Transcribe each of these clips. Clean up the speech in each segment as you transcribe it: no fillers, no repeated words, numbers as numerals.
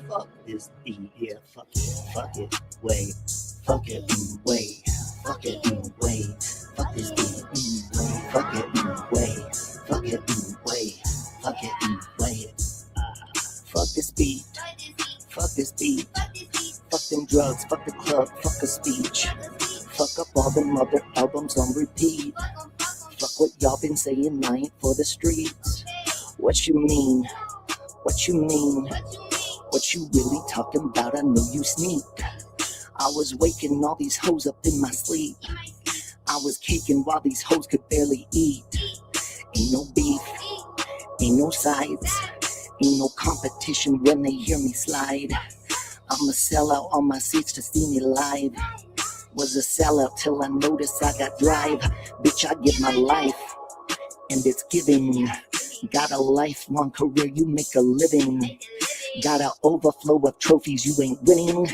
Fuck this beat, yeah, fuck it, way, fuck it, way, fuck it, way, fuck this beat, way, fuck it, way, fuck it, way, fuck it, way. Fuck this beat, fuck this beat, fuck them drugs, fuck the club, fuck a speech, fuck up all them other albums on repeat. Fuck what y'all been saying, I ain't for the streets. What you mean? What you mean? What you really talking about? I know you sneak. I was waking all these hoes up in my sleep. I was caking while these hoes could barely eat. Ain't no beef, ain't no sides, ain't no competition when they hear me slide. I'ma sell out all my seats to see me live. Was a sellout till I noticed I got drive. Bitch, I give my life, and it's giving. Got a lifelong career, you make a living. Got an overflow of trophies, you ain't winning.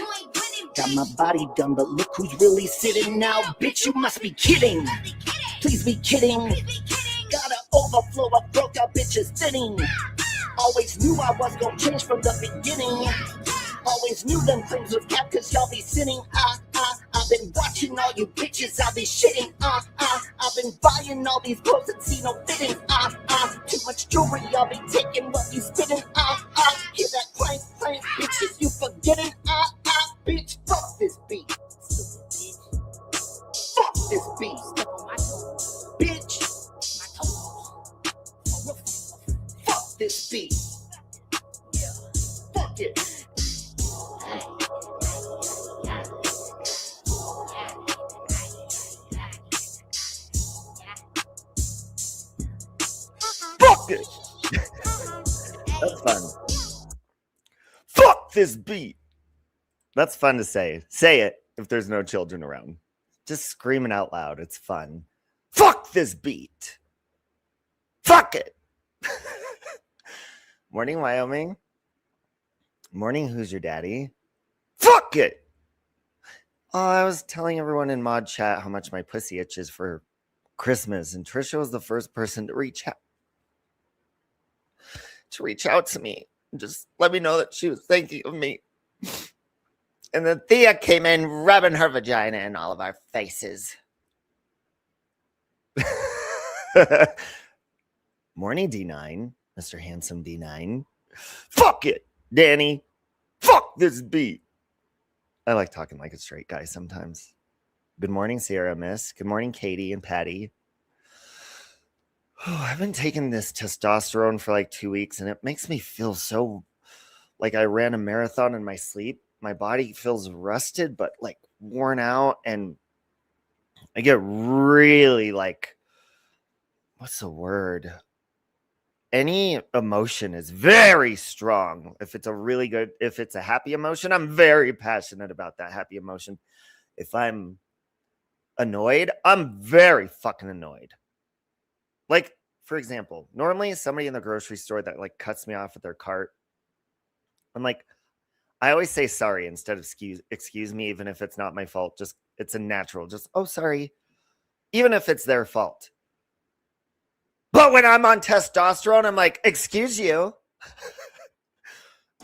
Got my body done, but look who's really sitting now. Bitch, you must be kidding. Please be kidding. Got an overflow of broke out bitches thinning. Always knew I was gonna change from the beginning. Always knew them things was cap cause y'all be sinning. I've been watching all you bitches, I'll be shitting. I've been buying all these clothes and see no fitting. Too much jewelry, I'll be taking what you spitting. Hear that clank, clank, bitches, you forgetting. Bitch, fuck this beat. Fuck this beat. Bitch. Fuck this beat. Fuck it. Fuck it. That's fun. Fuck this beat. That's fun to say. Say it if there's no children around. Just screaming out loud. It's fun. Fuck this beat. Fuck it. Morning, Wyoming. Morning, who's your daddy? Fuck it. Oh, I was telling everyone in mod chat how much my pussy itches for Christmas, and Trisha was the first person to reach out to me. Just let me know that she was thinking of me. And then Thea came in rubbing her vagina in all of our faces. Morning, D9. Mr. Handsome D9. Fuck it, Danny. Fuck this beat. I like talking like a straight guy sometimes. Good morning, Sierra Miss. Good morning, Katie and Patty. I've been taking this testosterone for like 2 weeks, and it makes me feel so like I ran a marathon in my sleep. My body feels rusted, but like worn out, and I get really like, what's the word? Any emotion is very strong. If it's a happy emotion, I'm very passionate about that happy emotion. If I'm annoyed, I'm very fucking annoyed. Like, for example, normally somebody in the grocery store that like cuts me off with their cart, I'm like, I always say sorry instead of excuse me, even if it's not my fault. Just, it's a natural, just, oh, sorry, even if it's their fault. But when I'm on testosterone, I'm like, excuse you.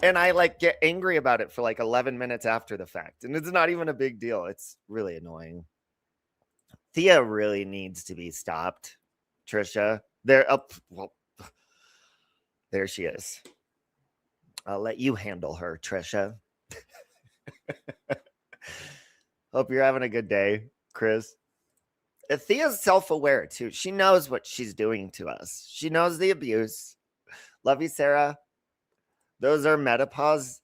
And I like get angry about it for like 11 minutes after the fact. And it's not even a big deal. It's really annoying. Thea really needs to be stopped. Trisha, well, there she is. I'll let you handle her, Trisha. Hope you're having a good day, Chris. Thea's self-aware too. She knows what she's doing to us. She knows the abuse. Love you, Sarah. Those are menopause.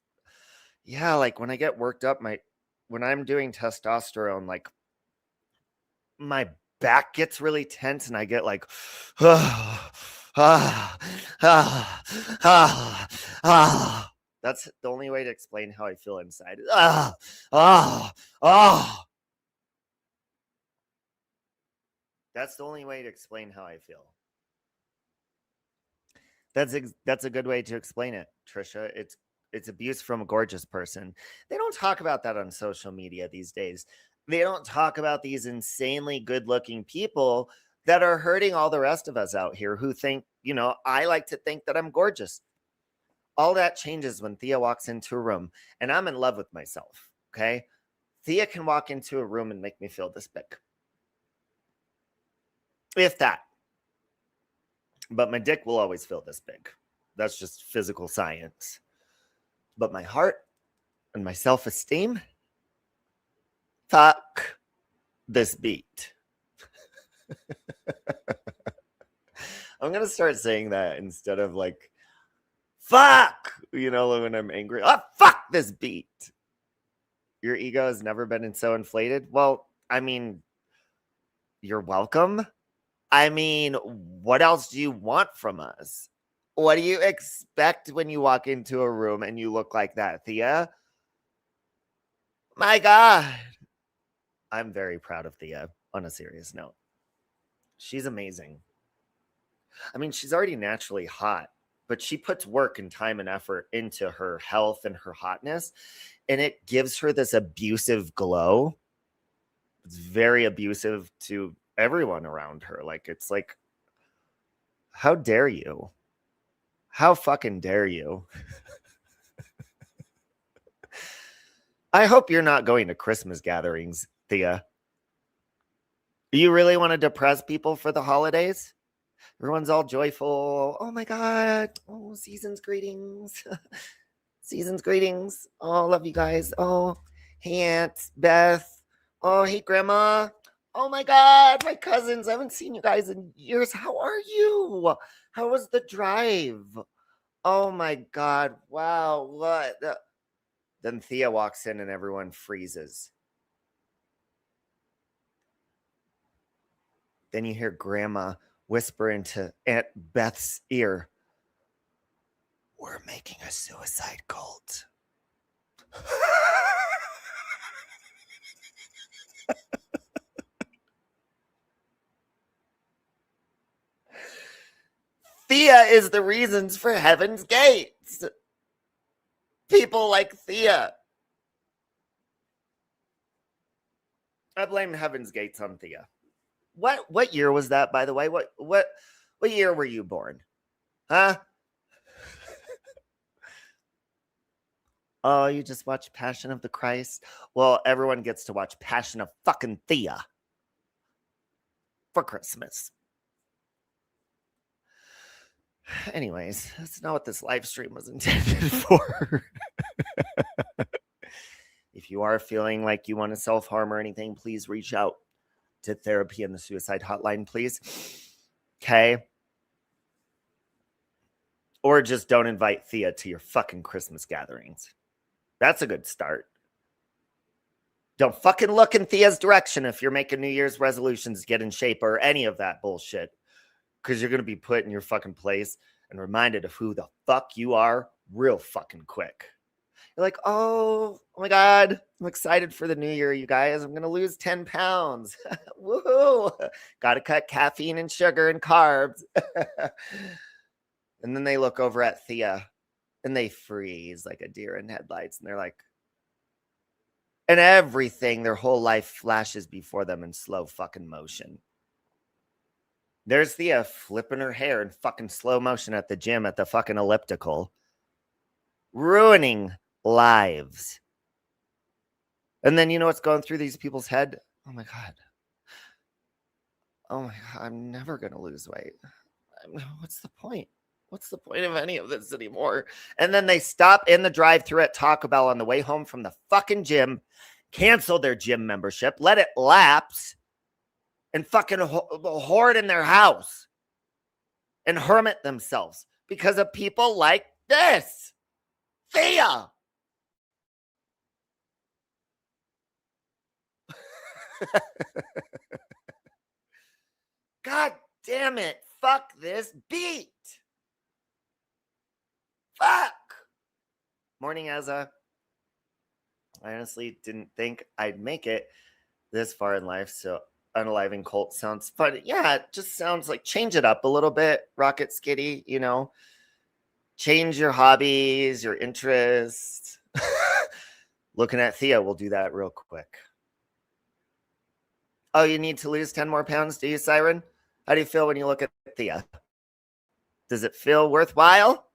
Yeah, like when I get worked up, when I'm doing testosterone, like my back gets really tense and I get like, That's the only way to explain how I feel inside. That's the only way to explain how I feel. That's a good way to explain it, Trisha. It's abuse from a gorgeous person. They don't talk about that on social media these days. They don't talk about these insanely good-looking people that are hurting all the rest of us out here who think, I like to think that I'm gorgeous. All that changes when Thea walks into a room, and I'm in love with myself, okay? Thea can walk into a room and make me feel this big. If that. But my dick will always feel this big. That's just physical science. But my heart and my self-esteem, fuck this beat. I'm going to start saying that instead of like, fuck, you know, when I'm angry. Oh, fuck this beat. Your ego has never been so inflated. Well, I mean, you're welcome. I mean, what else do you want from us? What do you expect when you walk into a room and you look like that, Thea? My God. I'm very proud of Thea on a serious note. She's amazing. I mean, she's already naturally hot, but she puts work and time and effort into her health and her hotness, and it gives her this abusive glow. It's very abusive to everyone around her. Like, it's like, how dare you? How fucking dare you? I hope you're not going to Christmas gatherings, Thea. You really want to depress people for the holidays? Everyone's all joyful. Oh my God. Oh, season's greetings. Season's greetings. Oh, love you guys. Oh, hey, Aunt Beth. Oh, hey, Grandma. Oh my God, my cousins. I haven't seen you guys in years. How are you? How was the drive? Oh my God. Wow. What? Then Thea walks in and everyone freezes. Then you hear Grandma whisper into Aunt Beth's ear, "We're making a suicide cult." Thea is the reasons for Heaven's Gates. People like Thea. I blame Heaven's Gates on Thea. What year was that, by the way? What year were you born? Huh? Oh, you just watched Passion of the Christ? Well, everyone gets to watch Passion of fucking Thea for Christmas. Anyways, that's not what this live stream was intended for. If you are feeling like you want to self-harm or anything, please reach out to therapy and the suicide hotline, please. Okay? Or just don't invite Thea to your fucking Christmas gatherings. That's a good start. Don't fucking look in Thea's direction if you're making New Year's resolutions to get in shape or any of that bullshit. Because you're going to be put in your fucking place and reminded of who the fuck you are real fucking quick. You're like, oh my God, I'm excited for the new year, you guys. I'm going to lose 10 pounds. Woohoo. Got to cut caffeine and sugar and carbs. And then they look over at Thea and they freeze like a deer in headlights. And they're like, and everything, their whole life flashes before them in slow fucking motion. There's Thea flipping her hair in fucking slow motion at the gym at the fucking elliptical. Ruining lives. And then you know what's going through these people's head? Oh my God. Oh my God, I'm never going to lose weight. What's the point? What's the point of any of this anymore? And then they stop in the drive-thru at Taco Bell on the way home from the fucking gym, cancel their gym membership, let it lapse, and fucking hoard in their house and hermit themselves because of people like this. Thea. God damn it. Fuck this beat. Fuck. Morning, Ezra. I honestly didn't think I'd make it this far in life, so unaliving cult sounds fun. Yeah, it just sounds like change it up a little bit, Rocket Skitty, you know. Change your hobbies, your interests. Looking at Thea, we'll do that real quick. Oh, you need to lose 10 more pounds, do you, Siren? How do you feel when you look at Thea? Does it feel worthwhile?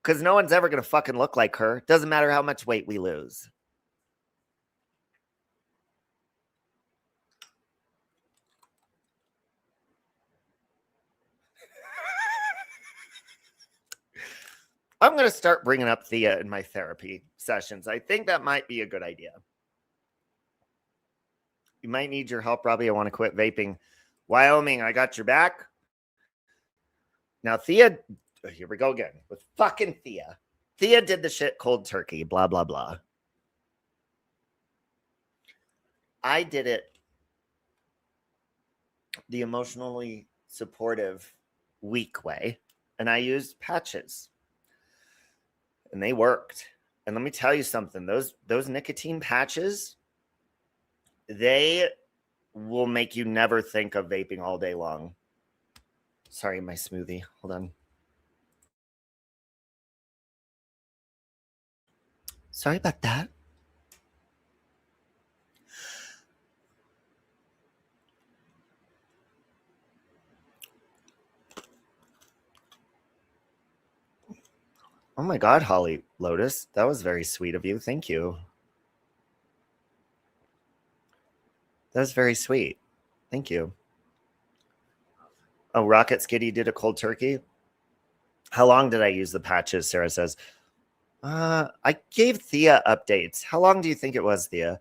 Because no one's ever going to fucking look like her. Doesn't matter how much weight we lose. I'm going to start bringing up Thea in my therapy sessions. I think that might be a good idea. You might need your help, Robbie. I want to quit vaping. Wyoming, I got your back. Now, Thea, here we go again with fucking Thea. Thea did the shit cold turkey, blah, blah, blah. I did it the emotionally supportive, weak way, and I used patches. And they worked. And let me tell you something. Those nicotine patches, they will make you never think of vaping all day long. Sorry, my smoothie. Hold on. Sorry about that. Oh my God, Holly Lotus. That was very sweet of you. Thank you. That was very sweet. Thank you. Oh, Rocket Skitty did a cold turkey. How long did I use the patches? Sarah says. I gave Thea updates. How long do you think it was, Thea?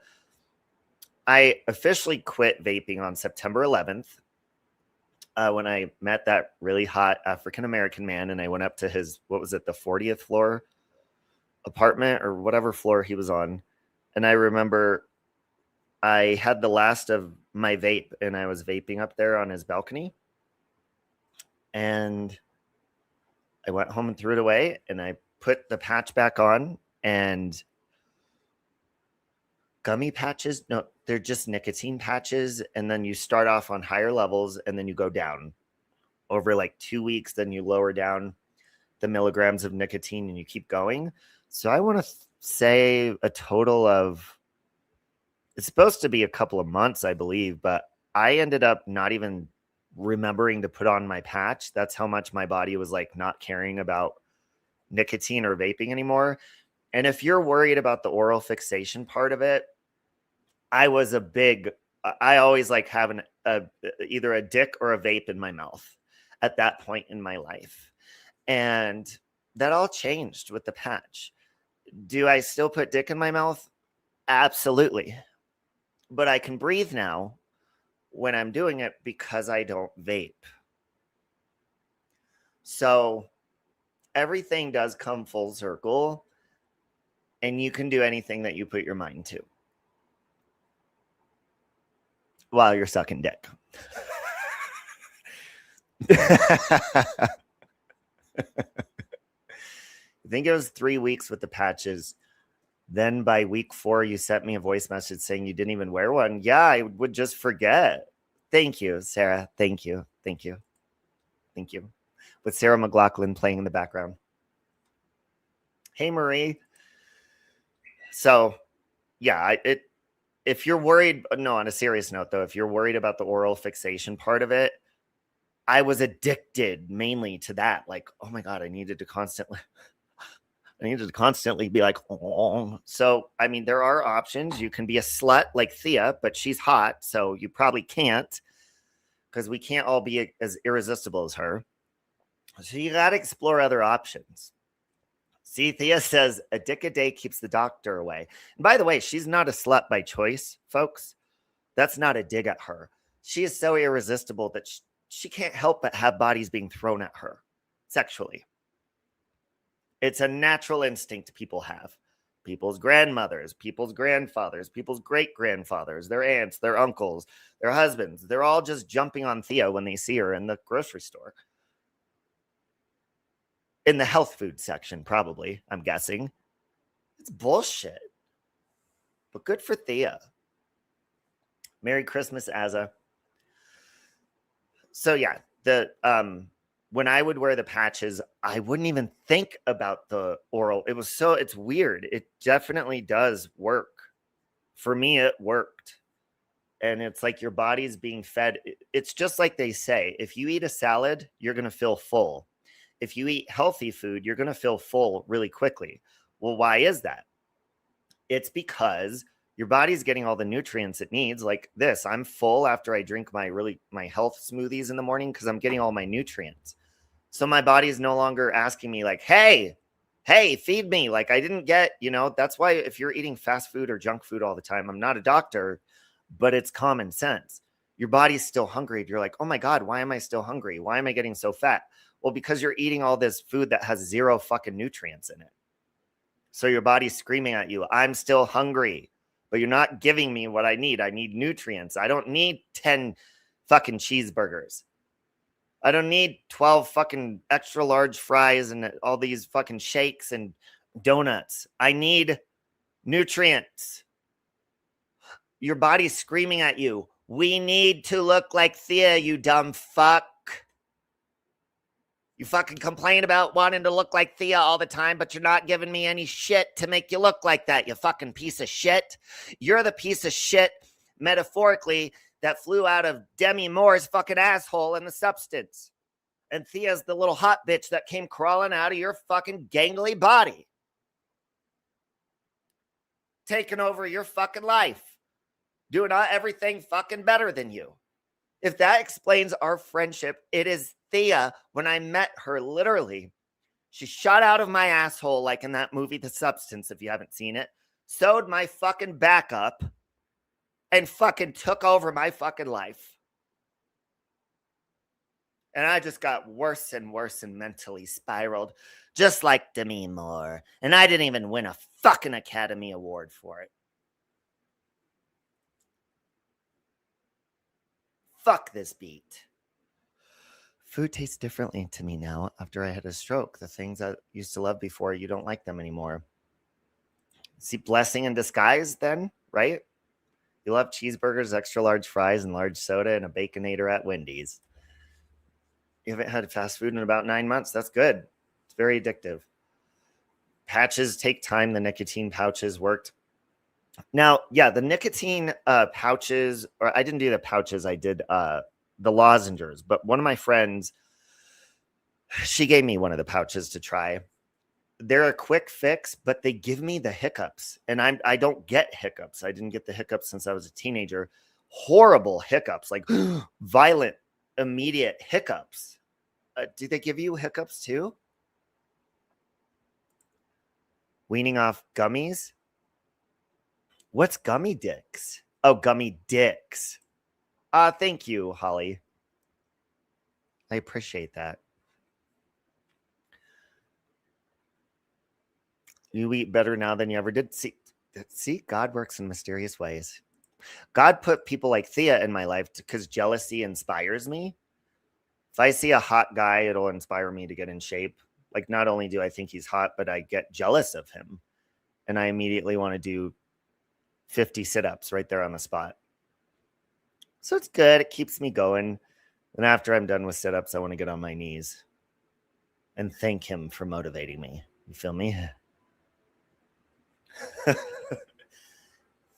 I officially quit vaping on September 11th when I met that really hot African-American man, and I went up to his, what was it, the 40th floor apartment or whatever floor he was on. And I remember I had the last of my vape, and I was vaping up there on his balcony. And I went home and threw it away, and I put the patch back on, and gummy patches, no, they're just nicotine patches. And then you start off on higher levels, and then you go down over like 2 weeks. Then you lower down the milligrams of nicotine, and you keep going. So I want to say a total of, it's supposed to be a couple of months, I believe, but I ended up not even remembering to put on my patch. That's how much my body was like not caring about nicotine or vaping anymore. And if you're worried about the oral fixation part of it, I always like having either a dick or a vape in my mouth at that point in my life. And that all changed with the patch. Do I still put dick in my mouth? Absolutely. But I can breathe now when I'm doing it because I don't vape. So everything does come full circle, and you can do anything that you put your mind to while you're sucking dick. I think it was 3 weeks with the patches. Then by week 4, you sent me a voice message saying you didn't even wear one. Yeah, I would just forget. Thank you, Sarah. Thank you. Thank you. Thank you. With Sarah McLaughlin playing in the background. Hey, Marie. So, yeah, if you're worried, no, on a serious note, though, if you're worried about the oral fixation part of it, I was addicted mainly to that. Like, oh my God, I needed to constantly be like, oh. So, I mean, there are options. You can be a slut like Thea, but she's hot, so you probably can't, because we can't all be as irresistible as her. So you got to explore other options. See, Thea says a dick a day keeps the doctor away. And by the way, she's not a slut by choice, folks. That's not a dig at her. She is so irresistible that she can't help but have bodies being thrown at her sexually. It's a natural instinct people have. People's grandmothers, people's grandfathers, people's great-grandfathers, their aunts, their uncles, their husbands. They're all just jumping on Thea when they see her in the grocery store. In the health food section, probably, I'm guessing. It's bullshit. But good for Thea. Merry Christmas, Azza. So yeah, when I would wear the patches, I wouldn't even think about the oral. It's weird. It definitely does work. For me, it worked. And it's like your body's being fed. It's just like they say, if you eat a salad, you're going to feel full. if you eat healthy food, you're going to feel full really quickly. Well, why is that? It's because your body's getting all the nutrients it needs. Like this, I'm full after I drink my health smoothies in the morning because I'm getting all my nutrients. So my body is no longer asking me like, hey, feed me. Like I didn't get, that's why if you're eating fast food or junk food all the time, I'm not a doctor, but it's common sense. Your body's still hungry. You're like, oh my God, why am I still hungry? Why am I getting so fat? Well, because you're eating all this food that has zero fucking nutrients in it. So your body's screaming at you, I'm still hungry, but you're not giving me what I need. I need nutrients. I don't need 10 fucking cheeseburgers. I don't need 12 fucking extra large fries and all these fucking shakes and donuts. I need nutrients. Your body's screaming at you, we need to look like Thea, you dumb fuck. You fucking complain about wanting to look like Thea all the time, but you're not giving me any shit to make you look like that, you fucking piece of shit. You're the piece of shit, metaphorically, that flew out of Demi Moore's fucking asshole in The Substance. And Thea's the little hot bitch that came crawling out of your fucking gangly body. Taking over your fucking life. Doing everything fucking better than you. If that explains our friendship, it is Thea. When I met her, literally, she shot out of my asshole like in that movie, The Substance, if you haven't seen it, sewed my fucking back up, and fucking took over my fucking life. And I just got worse and worse and mentally spiraled, just like Demi Moore. And I didn't even win a fucking Academy Award for it. Fuck this beat. Food tastes differently to me now after I had a stroke. The things I used to love before, you don't like them anymore. See, blessing in disguise then, right? You love cheeseburgers, extra large fries, and large soda, and a Baconator at Wendy's. You haven't had fast food in about 9 months. That's good. It's very addictive. Patches take time. The nicotine pouches worked. Now, yeah, the nicotine pouches, or I didn't do the pouches. I did the lozenges. But one of my friends, she gave me one of the pouches to try. They're a quick fix, but they give me the hiccups. And I don't get hiccups. I didn't get the hiccups since I was a teenager. Horrible hiccups, like violent, immediate hiccups. Do they give you hiccups too? Weaning off gummies? What's gummy dicks? Oh, gummy dicks. Thank you, Holly. I appreciate that. You eat better now than you ever did. See, God works in mysterious ways. God put people like Thea in my life because jealousy inspires me. If I see a hot guy, it'll inspire me to get in shape. Like, not only do I think he's hot, but I get jealous of him. And I immediately want to do 50 sit-ups right there on the spot. So it's good. It keeps me going. And after I'm done with sit-ups, I want to get on my knees and thank him for motivating me. You feel me?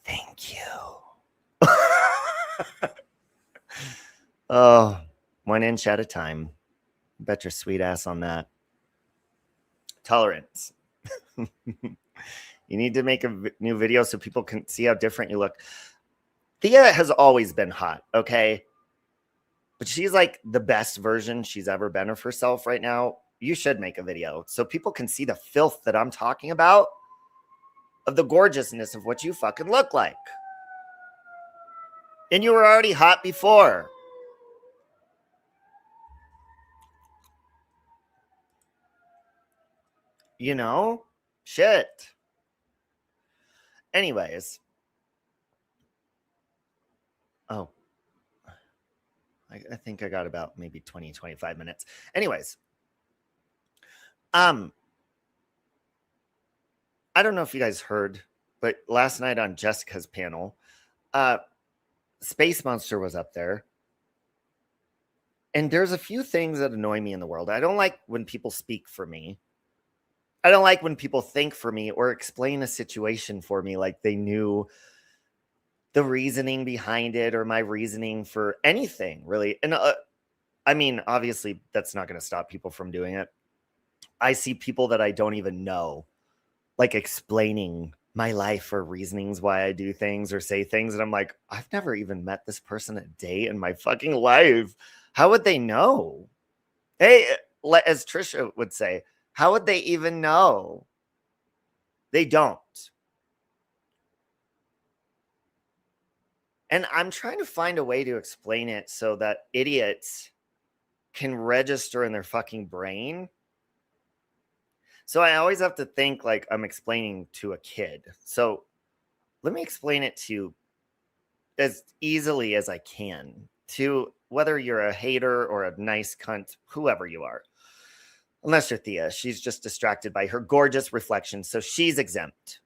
Thank you. Oh, 1 inch at a time. Bet your sweet ass on that. Tolerance. You need to make a new video so people can see how different you look. Thea has always been hot, okay? But she's like the best version she's ever been of herself right now. You should make a video so people can see the filth that I'm talking about, of the gorgeousness of what you fucking look like. And you were already hot before. You know? Shit. Anyways. Oh. I think I got about maybe 20, 25 minutes. Anyways. I don't know if you guys heard, but last night on Jessica's panel, Space Monster was up there. And there's a few things that annoy me in the world. I don't like when people speak for me. I don't like when people think for me or explain a situation for me like they knew the reasoning behind it or my reasoning for anything, really. And I mean, obviously, that's not going to stop people from doing it. I see people that I don't even know, like explaining my life or reasonings why I do things or say things. And I'm like, I've never even met this person a day in my fucking life. How would they know? Hey, as Trisha would say, how would they even know? They don't. And I'm trying to find a way to explain it so that idiots can register in their fucking brain. So I always have to think like I'm explaining to a kid. So let me explain it to you as easily as I can, to whether you're a hater or a nice cunt, whoever you are. Unless you're Thea, she's just distracted by her gorgeous reflection, so she's exempt.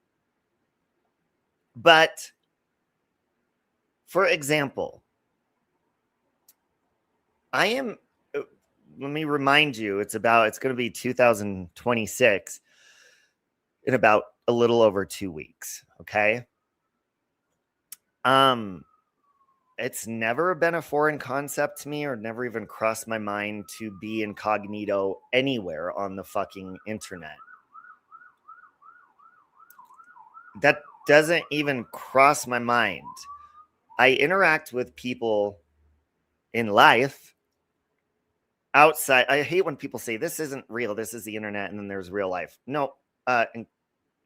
But for example, let me remind you, it's going to be 2026 in about a little over 2 weeks. Okay. It's never been a foreign concept to me, or never even crossed my mind to be incognito anywhere on the fucking internet. That doesn't even cross my mind. I interact with people in life outside. I hate when people say this isn't real, this is the internet, and then there's real life. No,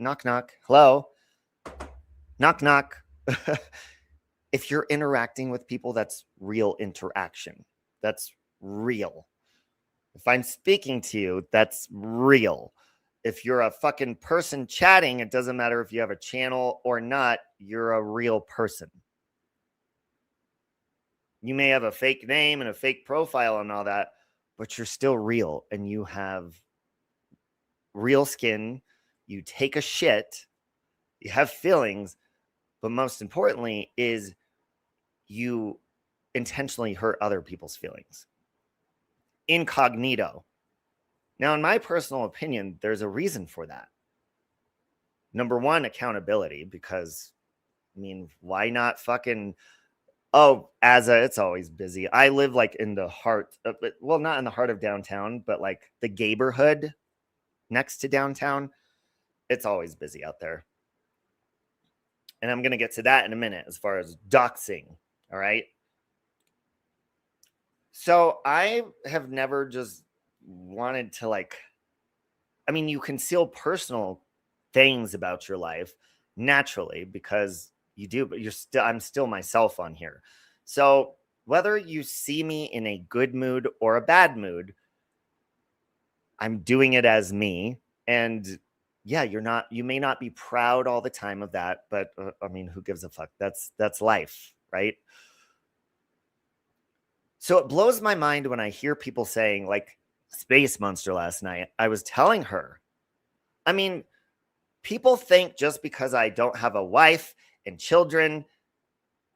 knock knock. Hello. Knock knock. If you're interacting with people, that's real interaction. That's real. If I'm speaking to you, that's real. If you're a fucking person chatting, it doesn't matter if you have a channel or not, you're a real person. You may have a fake name and a fake profile and all that, but you're still real, and you have real skin. You take a shit, you have feelings, but most importantly is you intentionally hurt other people's feelings. Incognito. Now, in my personal opinion, there's a reason for that. Number one, accountability, because, I mean, why not fucking, it's always busy. I live like in the heart of, well, not in the heart of downtown, but like the neighborhood next to downtown. It's always busy out there. And I'm going to get to that in a minute as far as doxing. All right. So I have never just wanted to you conceal personal things about your life naturally because you do, but I'm still myself on here. So whether you see me in a good mood or a bad mood, I'm doing it as me. And yeah, you may not be proud all the time of that, but who gives a fuck? That's life, right? So it blows my mind when I hear people saying, like, Space Monster last night. I was telling her, people think just because I don't have a wife and children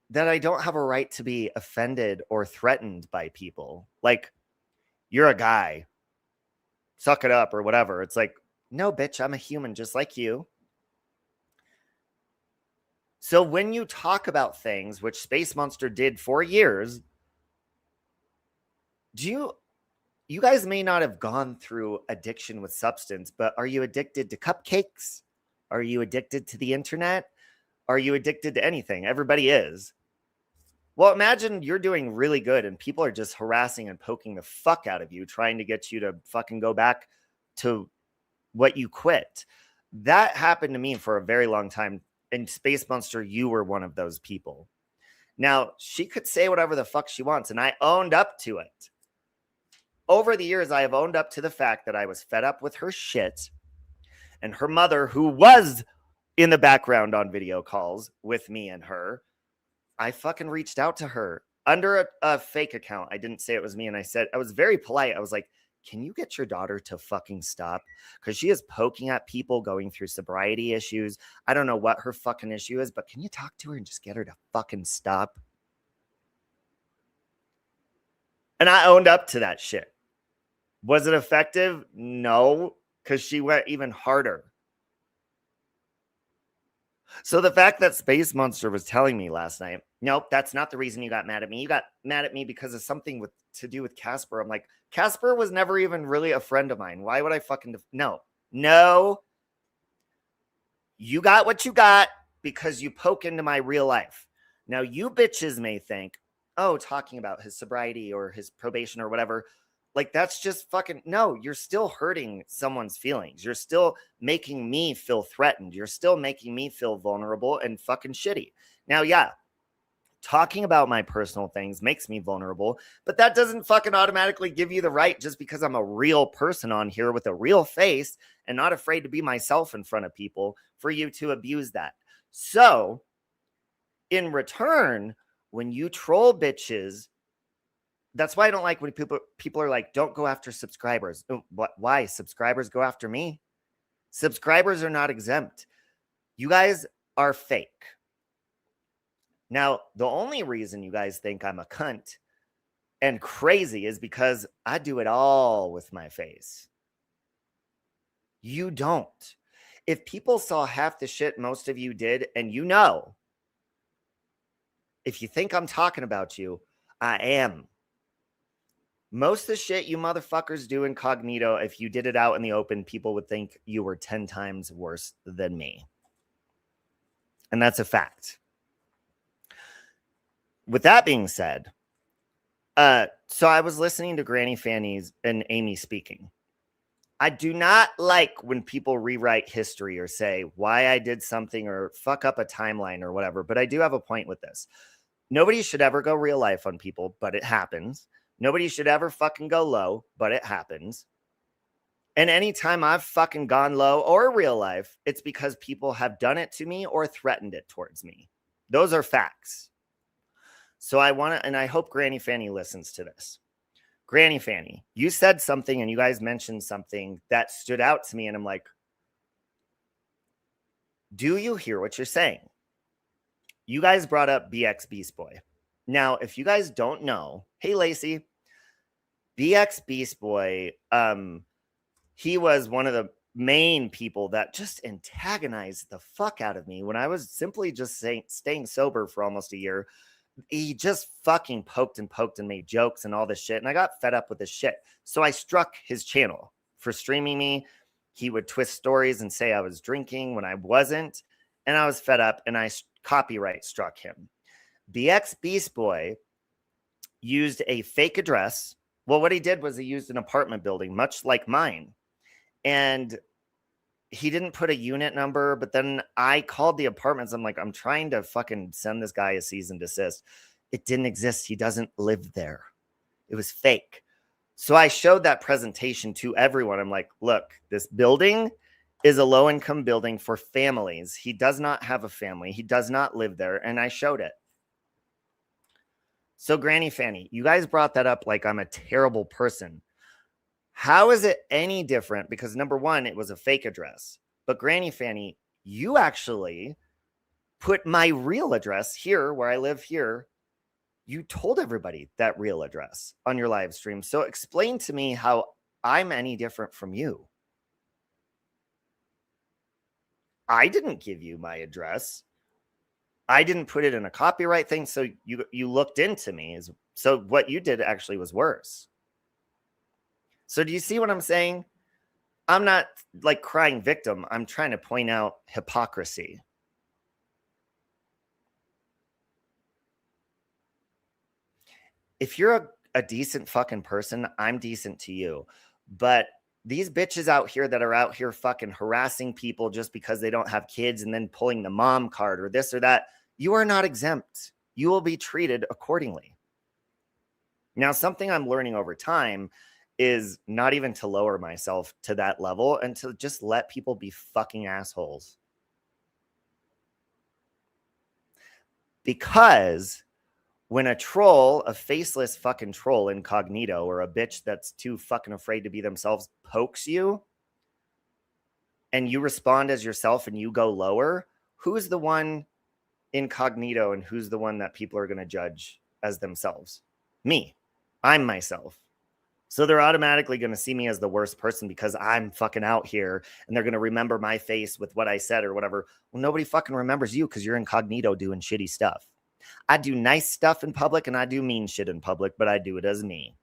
that I don't have a right to be offended or threatened by people. Like, you're a guy, suck it up or whatever. It's like, no, bitch, I'm a human just like you. So when you talk about things, which Space Monster did for years, you guys may not have gone through addiction with substance, but are you addicted to cupcakes? Are you addicted to the internet? Are you addicted to anything? Everybody is. Well, imagine you're doing really good and people are just harassing and poking the fuck out of you, trying to get you to fucking go back to what you quit. That happened to me for a very long time. And Space Monster, you were one of those people. Now, she could say whatever the fuck she wants, and I owned up to it. Over the years, I have owned up to the fact that I was fed up with her shit, and her mother, who was in the background on video calls with me and her, I fucking reached out to her under a fake account. I didn't say it was me, and I was very polite. I was like, can you get your daughter to fucking stop? Because she is poking at people going through sobriety issues. I don't know what her fucking issue is, but can you talk to her and just get her to fucking stop? And I owned up to that shit. Was it effective? No, because she went even harder. So the fact that Space Monster was telling me last night, nope, that's not the reason you got mad at me. You got mad at me because of something with to do with Casper. I'm like, Casper was never even really a friend of mine. Why would I fucking no. You got what you got because you poke into my real life. Now, you bitches may think, oh, talking about his sobriety or his probation or whatever, like that's just fucking, no, you're still hurting someone's feelings. You're still making me feel threatened. You're still making me feel vulnerable and fucking shitty. Now, yeah, talking about my personal things makes me vulnerable, but that doesn't fucking automatically give you the right, just because I'm a real person on here with a real face and not afraid to be myself in front of people, for you to abuse that. So in return, when you troll bitches, that's why I don't like when people are like, don't go after subscribers. Why? Subscribers go after me? Subscribers are not exempt. You guys are fake. Now, the only reason you guys think I'm a cunt and crazy is because I do it all with my face. You don't. If people saw half the shit most of you did, and you know, if you think I'm talking about you, I am. Most of the shit you motherfuckers do incognito, if you did it out in the open, people would think you were 10 times worse than me. And that's a fact. With that being said, so I was listening to Granny Fanny's and Amy speaking. I do not like when people rewrite history or say why I did something or fuck up a timeline or whatever, but I do have a point with this. Nobody should ever go real life on people, but it happens. Nobody should ever fucking go low, but it happens. And anytime I've fucking gone low or real life, it's because people have done it to me or threatened it towards me. Those are facts. So I want to, and I hope Granny Fanny listens to this. Granny Fanny, you said something and you guys mentioned something that stood out to me. And I'm like, do you hear what you're saying? You guys brought up BX Beast Boy. Now, if you guys don't know, hey, Lacey, BX Beast Boy, he was one of the main people that just antagonized the fuck out of me when I was simply just staying sober for almost a year. He just fucking poked and made jokes and all this shit. And I got fed up with this shit. So I struck his channel for streaming me. He would twist stories and say I was drinking when I wasn't. And I was fed up and I copyright struck him. BX Beast Boy used a fake address. Well, what he did was he used an apartment building, much like mine. And he didn't put a unit number, but then I called the apartments. I'm like, I'm trying to fucking send this guy a cease and desist. It didn't exist. He doesn't live there. It was fake. So I showed that presentation to everyone. I'm like, look, this building is a low-income building for families. He does not have a family. He does not live there. And I showed it. So Granny Fanny, you guys brought that up like I'm a terrible person. How is it any different? Because number one, it was a fake address. But Granny Fanny, you actually put my real address here where I live here. You told everybody that real address on your live stream. So explain to me how I'm any different from you. I didn't give you my address. I didn't put it in a copyright thing. So you looked into me. So what you did actually was worse. So do you see what I'm saying? I'm not like crying victim. I'm trying to point out hypocrisy. If you're a decent fucking person, I'm decent to you. But these bitches out here that are out here fucking harassing people just because they don't have kids and then pulling the mom card or this or that, you are not exempt. You will be treated accordingly. Now, something I'm learning over time is not even to lower myself to that level and to just let people be fucking assholes. Because when a troll, a faceless fucking troll incognito, or a bitch that's too fucking afraid to be themselves pokes you and you respond as yourself and you go lower, who's the one incognito and who's the one that people are going to judge as themselves? Me. I'm myself. So they're automatically going to see me as the worst person because I'm fucking out here and they're going to remember my face with what I said or whatever. Well, nobody fucking remembers you because you're incognito doing shitty stuff. I do nice stuff in public and I do mean shit in public, but I do it as me.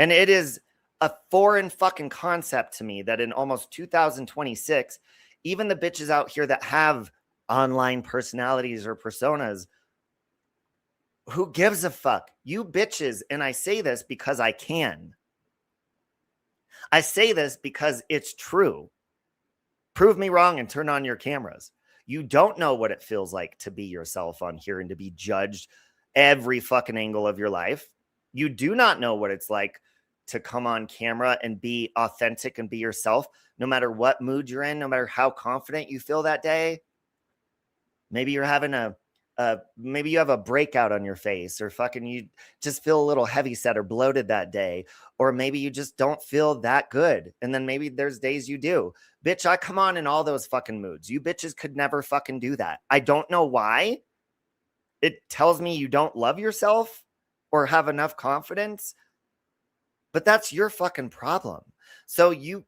And it is a foreign fucking concept to me that in almost 2026, even the bitches out here that have online personalities or personas, who gives a fuck? You bitches, and I say this because I can. I say this because it's true. Prove me wrong and turn on your cameras. You don't know what it feels like to be yourself on here and to be judged every fucking angle of your life. You do not know what it's like to come on camera and be authentic and be yourself, no matter what mood you're in, no matter how confident you feel that day. Maybe you're having maybe you have a breakout on your face, or fucking you just feel a little heavy set or bloated that day, or maybe you just don't feel that good. And then maybe there's days you do. Bitch, I come on in all those fucking moods. You bitches could never fucking do that. I don't know why. It tells me you don't love yourself or have enough confidence, but that's your fucking problem. So you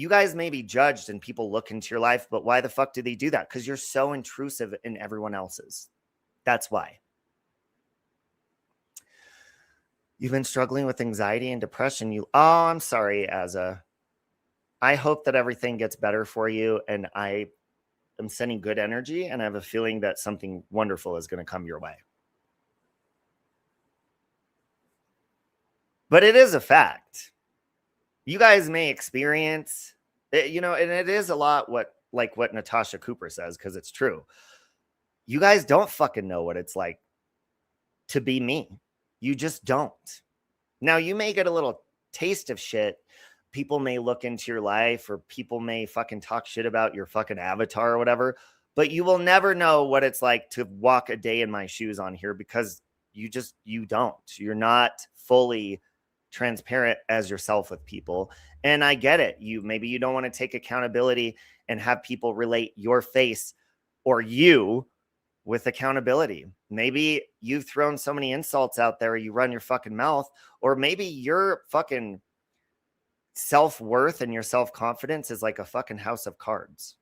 guys may be judged and people look into your life, but why the fuck do they do that? Because you're so intrusive in everyone else's. That's why. You've been struggling with anxiety and depression. I'm sorry, Azza. I hope that everything gets better for you, and I am sending good energy, and I have a feeling that something wonderful is going to come your way. But it is a fact. You guys may experience, and it is a lot what Natasha Cooper says, because it's true. You guys don't fucking know what it's like to be me. You just don't. Now, you may get a little taste of shit. People may look into your life, or people may fucking talk shit about your fucking avatar or whatever, but you will never know what it's like to walk a day in my shoes on here, because you don't. You're not fully transparent as yourself with people. And I get it. Maybe you don't want to take accountability and have people relate your face or you with accountability. Maybe you've thrown so many insults out there, you run your fucking mouth, or maybe your fucking self-worth and your self-confidence is like a fucking house of cards,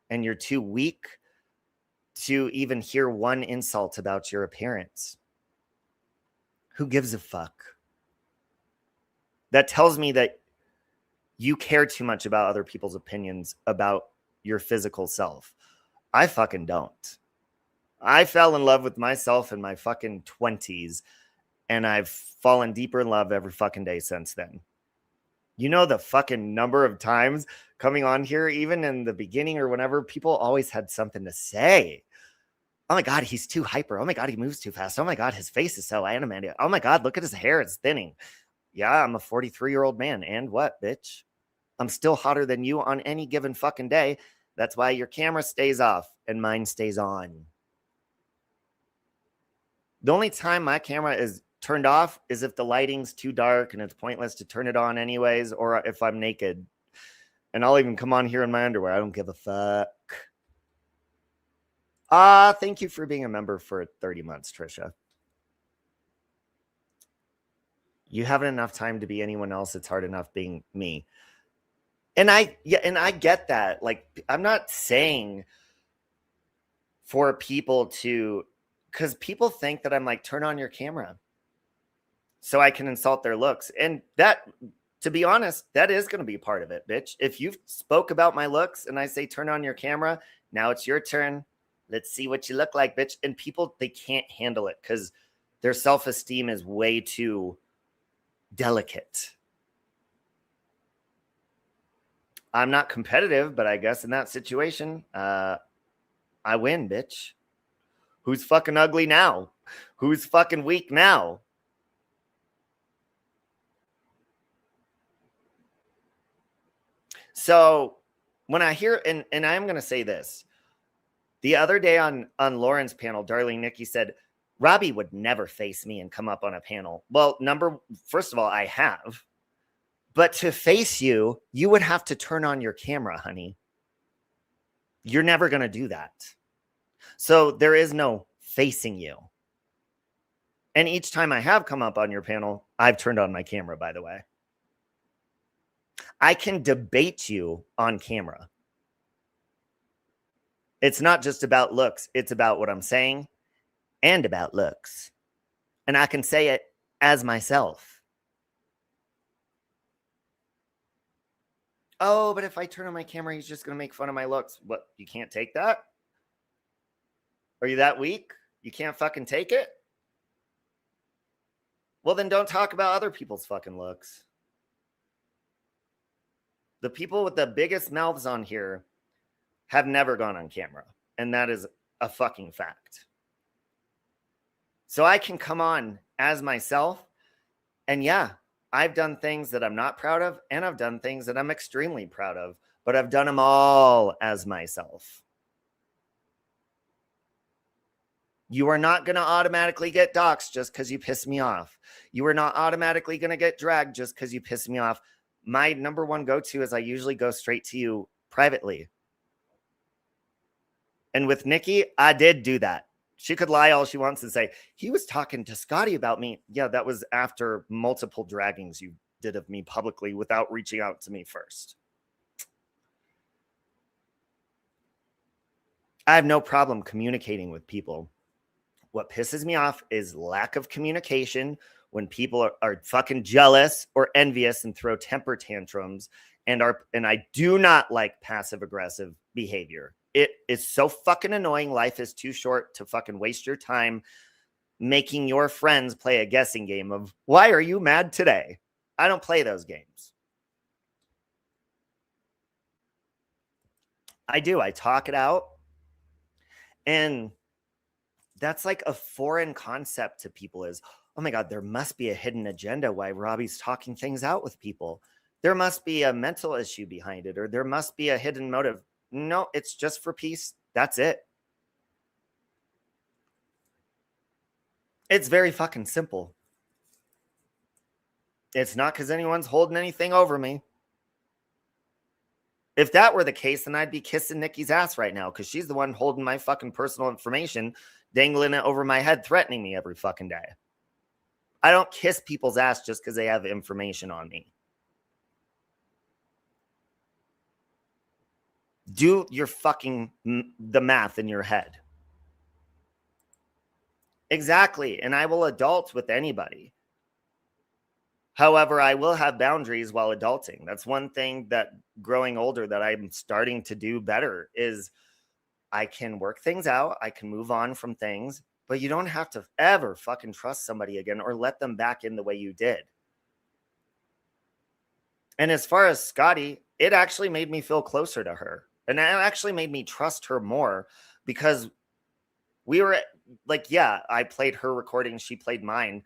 and you're too weak to even hear one insult about your appearance. Who gives a fuck? That tells me that you care too much about other people's opinions about your physical self. I fucking don't. I fell in love with myself in my fucking 20s, and I've fallen deeper in love every fucking day since then. You know, the fucking number of times coming on here, even in the beginning or whenever, people always had something to say. Oh my God, he's too hyper. Oh my God, he moves too fast. Oh my God, his face is so animated. Oh my God, look at his hair. It's thinning. Yeah, I'm a 43-year-old man. And what, bitch? I'm still hotter than you on any given fucking day. That's why your camera stays off and mine stays on. The only time my camera is turned off is if the lighting's too dark and it's pointless to turn it on anyways, or if I'm naked. And I'll even come on here in my underwear. I don't give a fuck. Thank you for being a member for 30 months, Trisha. You haven't enough time to be anyone else. It's hard enough being me. And I get that. Like, I'm not saying for people to, because people think that I'm like, turn on your camera so I can insult their looks. And that, to be honest, that is going to be part of it, bitch. If you spoke about my looks and I say, turn on your camera, now it's your turn. Let's see what you look like, bitch. And people, they can't handle it because their self-esteem is way too delicate. I'm not competitive, but I guess in that situation, I win, bitch. Who's fucking ugly now? Who's fucking weak now? So when I hear, and I'm going to say this, the other day on Lauren's panel, Darling Nikki said, Robbie would never face me and come up on a panel. Well, first of all, I have. But to face you, you would have to turn on your camera, honey. You're never going to do that. So there is no facing you. And each time I have come up on your panel, I've turned on my camera, by the way. I can debate you on camera. It's not just about looks. It's about what I'm saying and about looks. And I can say it as myself. Oh, but if I turn on my camera, he's just going to make fun of my looks. What? You can't take that? Are you that weak? You can't fucking take it? Well, then don't talk about other people's fucking looks. The people with the biggest mouths on here have never gone on camera. And that is a fucking fact. So I can come on as myself. And yeah, I've done things that I'm not proud of. And I've done things that I'm extremely proud of. But I've done them all as myself. You are not going to automatically get doxxed just because you piss me off. You are not automatically going to get dragged just because you piss me off. My number one go-to is I usually go straight to you privately. And with Nikki, I did do that. She could lie all she wants and say, he was talking to Scotty about me. Yeah, that was after multiple draggings you did of me publicly without reaching out to me first. I have no problem communicating with people. What pisses me off is lack of communication when people are fucking jealous or envious and throw temper tantrums and I do not like passive aggressive behavior. It is so fucking annoying. Life is too short to fucking waste your time making your friends play a guessing game of why are you mad today? I don't play those games. I do. I talk it out. And that's like a foreign concept to people is, oh my God, there must be a hidden agenda why Robbie's talking things out with people. There must be a mental issue behind it, or there must be a hidden motive. No, it's just for peace. That's it. It's very fucking simple. It's not because anyone's holding anything over me. If that were the case, then I'd be kissing Nikki's ass right now because she's the one holding my fucking personal information, dangling it over my head, threatening me every fucking day. I don't kiss people's ass just because they have information on me. Do your fucking the math in your head. Exactly. And I will adult with anybody. However, I will have boundaries while adulting. That's one thing that growing older that I'm starting to do better is I can work things out. I can move on from things, but you don't have to ever fucking trust somebody again or let them back in the way you did. And as far as Scotty, it actually made me feel closer to her. And it actually made me trust her more because we were like, yeah, I played her recording, she played mine,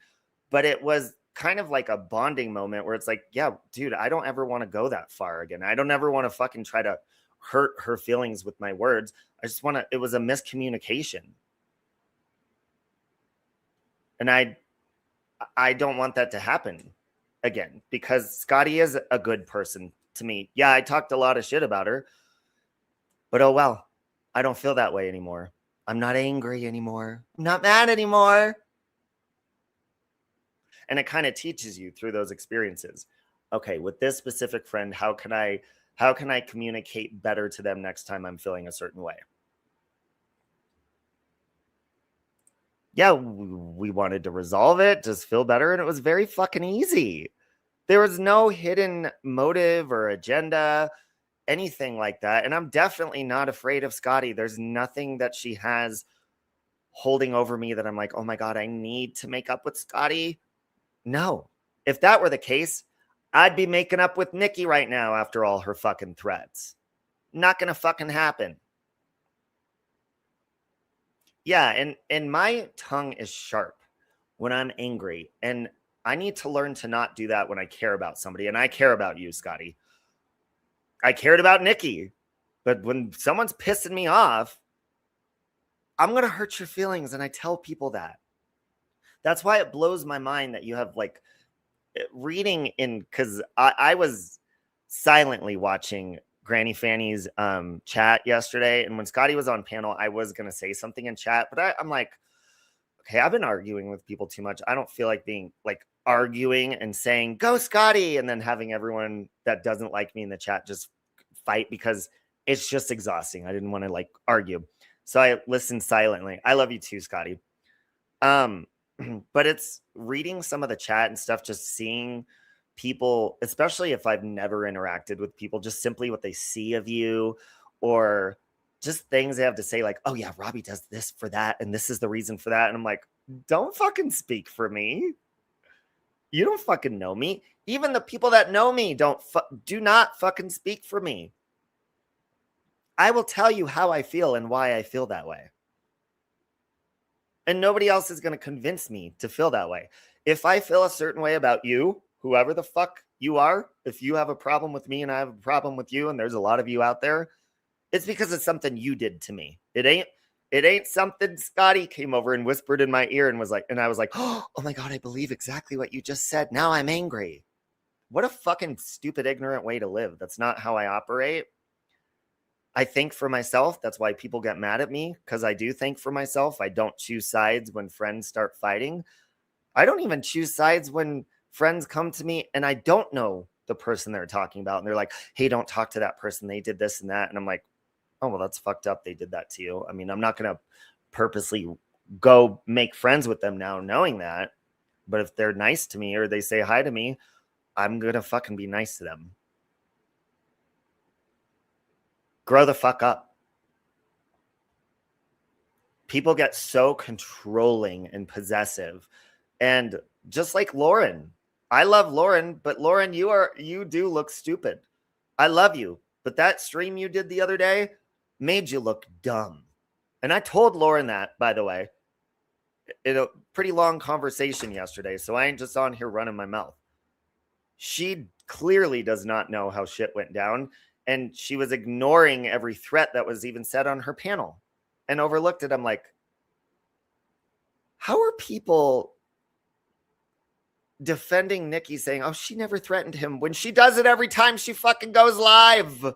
but it was kind of like a bonding moment where it's like, yeah, dude, I don't ever want to go that far again. I don't ever want to fucking try to hurt her feelings with my words. I just want to, it was a miscommunication. And I don't want that to happen again because Scotty is a good person to me. Yeah, I talked a lot of shit about her, but oh well, I don't feel that way anymore. I'm not angry anymore. I'm not mad anymore. And it kind of teaches you through those experiences. Okay, with this specific friend, how can I communicate better to them next time I'm feeling a certain way? Yeah, we wanted to resolve it, just feel better, and it was very fucking easy. There was no hidden motive or agenda, anything like that. And I'm definitely not afraid of Scotty. There's nothing that she has holding over me that I'm like, oh my God, I need to make up with Scotty. No. If that were the case, I'd be making up with Nikki right now after all her fucking threats. Not gonna fucking happen. Yeah, and my tongue is sharp when I'm angry. And I need to learn to not do that when I care about somebody. And I care about you, Scotty. I cared about Nikki. But when someone's pissing me off, I'm going to hurt your feelings. And I tell people that. That's why it blows my mind that you have like reading in, because I was silently watching Granny Fanny's chat yesterday. And when Scotty was on panel, I was going to say something in chat, but I'm like, okay, I've been arguing with people too much. I don't feel like being like arguing and saying, go Scotty, and then having everyone that doesn't like me in the chat just fight because it's just exhausting. I didn't want to like argue. So I listened silently. I love you too, Scotty. But it's reading some of the chat and stuff, just seeing people, especially if I've never interacted with people, just simply what they see of you or just things they have to say, like, oh yeah, Robbie does this for that, and this is the reason for that. And I'm like, don't fucking speak for me. You don't fucking know me. Even the people that know me do not fucking speak for me. I will tell you how I feel and why I feel that way. And nobody else is going to convince me to feel that way. If I feel a certain way about you, whoever the fuck you are, if you have a problem with me and I have a problem with you, and there's a lot of you out there, it's because it's something you did to me. It ain't something Scotty came over and whispered in my ear and was like, and I was like, oh my God, I believe exactly what you just said. Now I'm angry. What a fucking stupid, ignorant way to live. That's not how I operate. I think for myself. That's why people get mad at me, because I do think for myself. I don't choose sides when friends start fighting. I don't even choose sides when friends come to me and I don't know the person they're talking about. And they're like, hey, don't talk to that person. They did this and that. And I'm like, oh, well, that's fucked up. They did that to you. I mean, I'm not going to purposely go make friends with them now knowing that. But if they're nice to me or they say hi to me, I'm going to fucking be nice to them. Grow the fuck up. People get so controlling and possessive. And just like Lauren, I love Lauren, but Lauren, you do look stupid. I love you, but that stream you did the other day made you look dumb. And I told Lauren that, by the way, in a pretty long conversation yesterday, so I ain't just on here running my mouth. She clearly does not know how shit went down, and she was ignoring every threat that was even said on her panel and overlooked it. I'm like, how are people defending Nikki saying, oh, she never threatened him, when she does it every time she fucking goes live?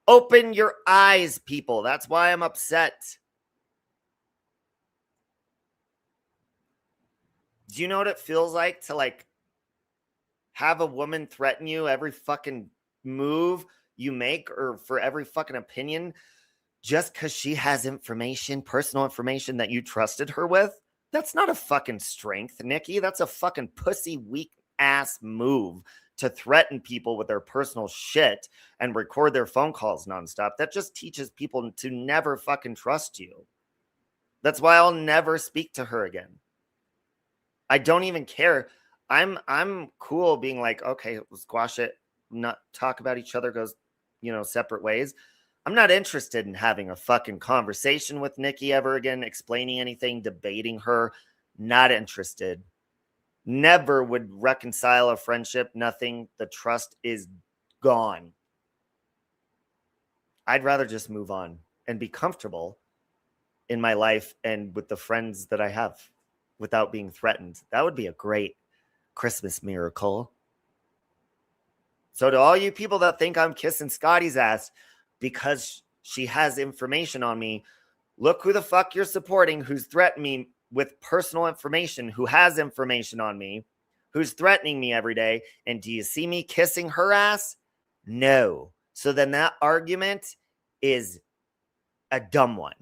Open your eyes, people. That's why I'm upset. Do you know what it feels like to have a woman threaten you every fucking move you make or for every fucking opinion just because she has information, personal information that you trusted her with? That's not a fucking strength, Nikki. That's a fucking pussy, weak ass move to threaten people with their personal shit and record their phone calls nonstop. That just teaches people to never fucking trust you. That's why I'll never speak to her again. I don't even care. I'm cool being like, okay, we'll squash it, not talk about each other, goes, separate ways. I'm not interested in having a fucking conversation with Nikki ever again, explaining anything, debating her. Not interested. Never would reconcile a friendship. Nothing. The trust is gone. I'd rather just move on and be comfortable in my life and with the friends that I have without being threatened. That would be a great Christmas miracle. So to all you people that think I'm kissing Scotty's ass because she has information on me, look who the fuck you're supporting, who's threatening me with personal information, who has information on me, who's threatening me every day. And do you see me kissing her ass? No. So then that argument is a dumb one.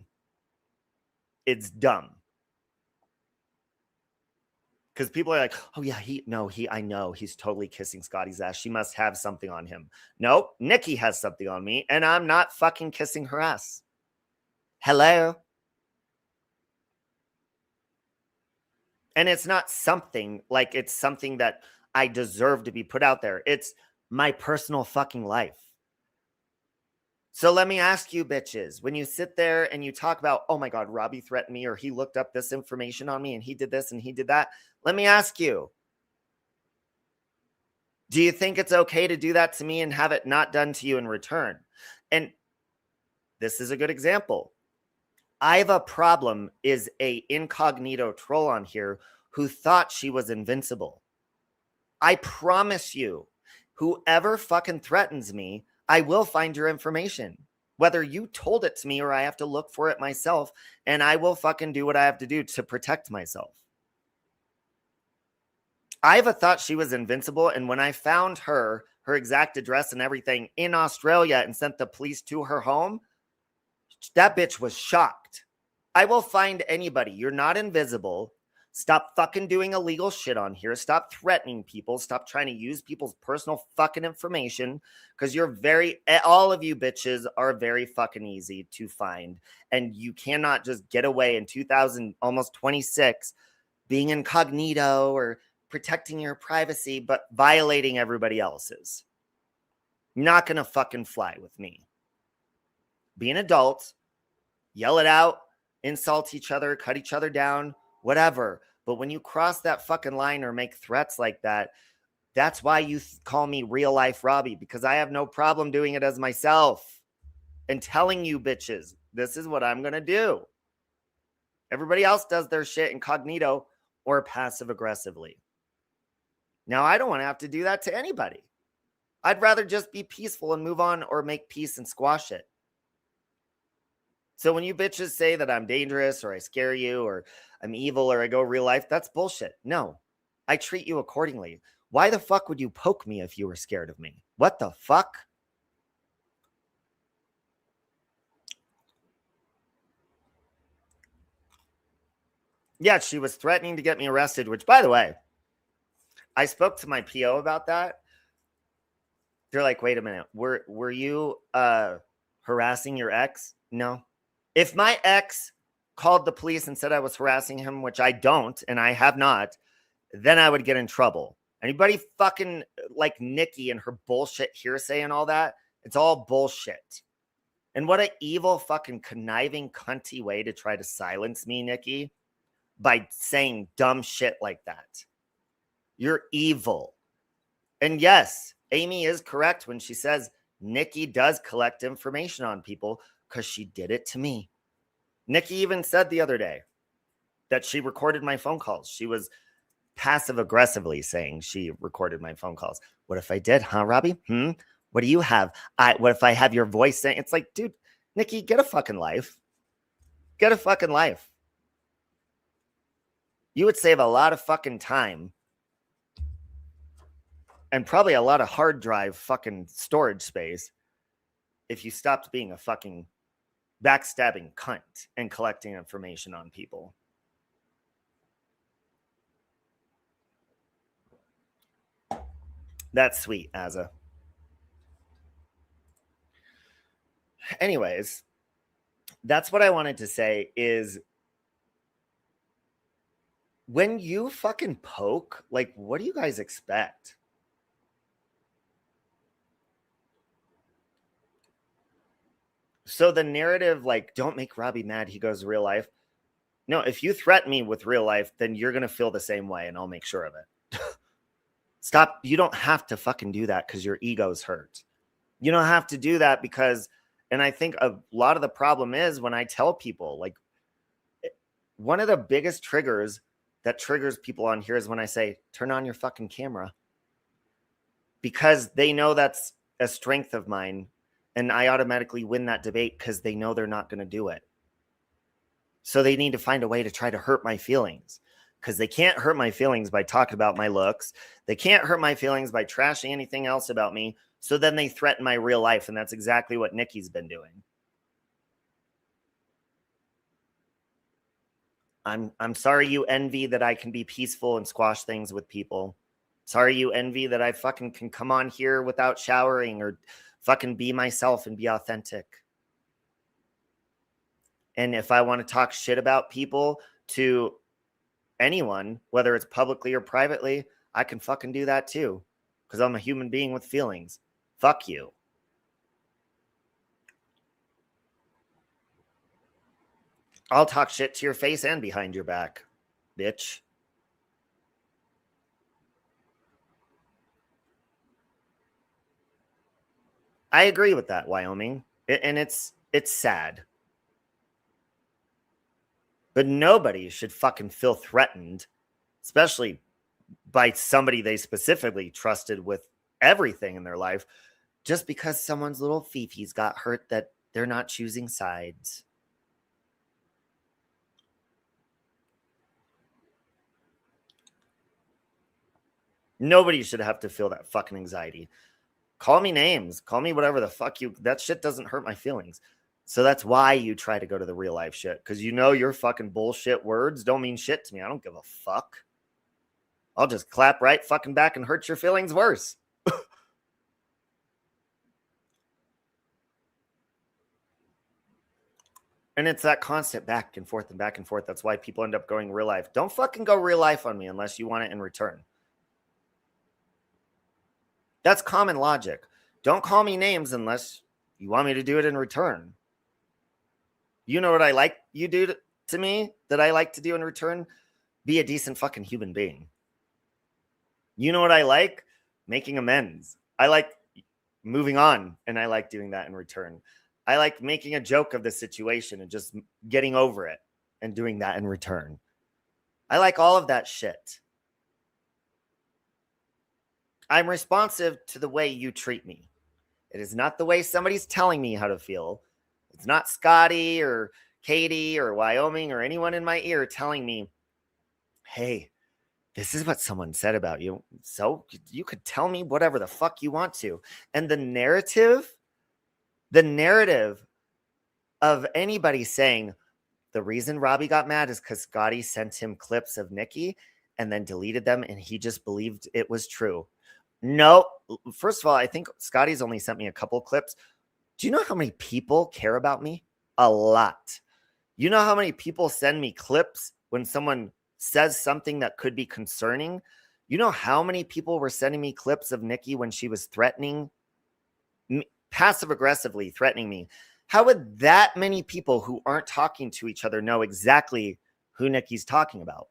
It's dumb. Because people are like, oh yeah, I know he's totally kissing Scotty's ass. She must have something on him. No, Nikki has something on me, and I'm not fucking kissing her ass. Hello? And it's not something like it's something that I deserve to be put out there. It's my personal fucking life. So let me ask you bitches, when you sit there and you talk about, oh my God, Robbie threatened me, or he looked up this information on me and he did this and he did that. Let me ask you, do you think it's okay to do that to me and have it not done to you in return? And this is a good example. I have a problem is a incognito troll on here who thought she was invincible. I promise you, whoever fucking threatens me, I will find your information, whether you told it to me or I have to look for it myself, and I will fucking do what I have to do to protect myself. Iva thought she was invincible, and when I found her exact address and everything in Australia and sent the police to her home, that bitch was shocked. I will find anybody. You're not invisible. Stop fucking doing illegal shit on here. Stop threatening people. Stop trying to use people's personal fucking information, because all of you bitches are very fucking easy to find. And you cannot just get away in 2026 being incognito or protecting your privacy, but violating everybody else's. Not gonna fucking fly with me. Be an adult, yell it out, insult each other, cut each other down, whatever. But when you cross that fucking line or make threats like that, that's why you call me real life Robbie, because I have no problem doing it as myself and telling you bitches, this is what I'm going to do. Everybody else does their shit incognito or passive aggressively. Now, I don't want to have to do that to anybody. I'd rather just be peaceful and move on, or make peace and squash it. So when you bitches say that I'm dangerous or I scare you or I'm evil or I go real life, that's bullshit. No, I treat you accordingly. Why the fuck would you poke me if you were scared of me? What the fuck? Yeah, she was threatening to get me arrested, which, by the way, I spoke to my PO about that. They're like, wait a minute, were you harassing your ex? No. If my ex called the police and said I was harassing him, which I don't, and I have not, then I would get in trouble. Anybody fucking like Nikki and her bullshit hearsay and all that, it's all bullshit. And what an evil fucking conniving cunty way to try to silence me, Nikki, by saying dumb shit like that. You're evil. And yes, Amy is correct when she says Nikki does collect information on people, because she did it to me. Nikki even said the other day that she recorded my phone calls. She was passive aggressively saying she recorded my phone calls. What if I did, huh, Robbie? What do you have? What if I have your voice saying? It's like, dude, Nikki, get a fucking life. Get a fucking life. You would save a lot of fucking time and probably a lot of hard drive fucking storage space if you stopped being a fucking backstabbing cunt and collecting information on people. That's sweet, Azza. Anyways, that's what I wanted to say is, when you fucking poke, like, what do you guys expect? So the narrative, like, don't make Robbie mad, he goes real life. No, if you threaten me with real life, then you're going to feel the same way, and I'll make sure of it. Stop. You don't have to fucking do that because your ego's hurt. You don't have to do that because, and I think a lot of the problem is when I tell people, like, one of the biggest triggers that triggers people on here is when I say, turn on your fucking camera. Because they know that's a strength of mine. And I automatically win that debate because they know they're not going to do it. So they need to find a way to try to hurt my feelings, because they can't hurt my feelings by talking about my looks. They can't hurt my feelings by trashing anything else about me. So then they threaten my real life. And that's exactly what Nikki's been doing. I'm sorry you envy that I can be peaceful and squash things with people. Sorry you envy that I fucking can come on here without showering or fucking be myself and be authentic. And if I want to talk shit about people to anyone, whether it's publicly or privately, I can fucking do that too. Because I'm a human being with feelings. Fuck you. I'll talk shit to your face and behind your back, bitch. I agree with that, Wyoming. And it's sad. But nobody should fucking feel threatened, especially by somebody they specifically trusted with everything in their life, just because someone's little fifis got hurt that they're not choosing sides. Nobody should have to feel that fucking anxiety. Call me names. Call me whatever the fuck you... That shit doesn't hurt my feelings. So that's why you try to go to the real life shit, because you know your fucking bullshit words don't mean shit to me. I don't give a fuck. I'll just clap right fucking back and hurt your feelings worse. And it's that constant back and forth and back and forth. That's why people end up going real life. Don't fucking go real life on me unless you want it in return. That's common logic. Don't call me names unless you want me to do it in return. You know what I like you do to me that I like to do in return? Be a decent fucking human being. You know what I like? Making amends. I like moving on, and I like doing that in return. I like making a joke of the situation and just getting over it and doing that in return. I like all of that shit. I'm responsive to the way you treat me. It is not the way somebody's telling me how to feel. It's not Scotty or Katie or Wyoming or anyone in my ear telling me, hey, this is what someone said about you. So you could tell me whatever the fuck you want to. And the narrative of anybody saying the reason Robbie got mad is because Scotty sent him clips of Nikki and then deleted them and he just believed it was true. No, first of all, I think Scotty's only sent me a couple clips. Do you know how many people care about me? A lot. You know how many people send me clips when someone says something that could be concerning? You know how many people were sending me clips of Nikki when she was threatening me, passive aggressively threatening me? How would that many people who aren't talking to each other know exactly who Nikki's talking about?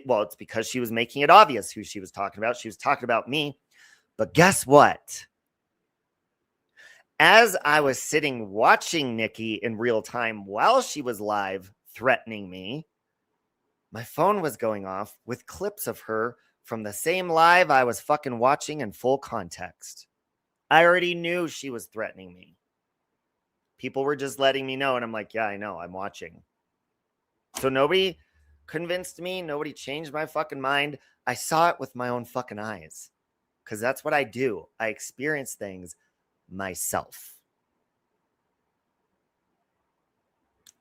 Well, it's because she was making it obvious who she was talking about. She was talking about me. But guess what? As I was sitting watching Nikki in real time while she was live threatening me, my phone was going off with clips of her from the same live I was fucking watching in full context. I already knew she was threatening me. People were just letting me know, and I'm like, yeah, I know, I'm watching. So nobody convinced me, nobody changed my fucking mind. I saw it with my own fucking eyes. Because that's what I do. I experience things myself.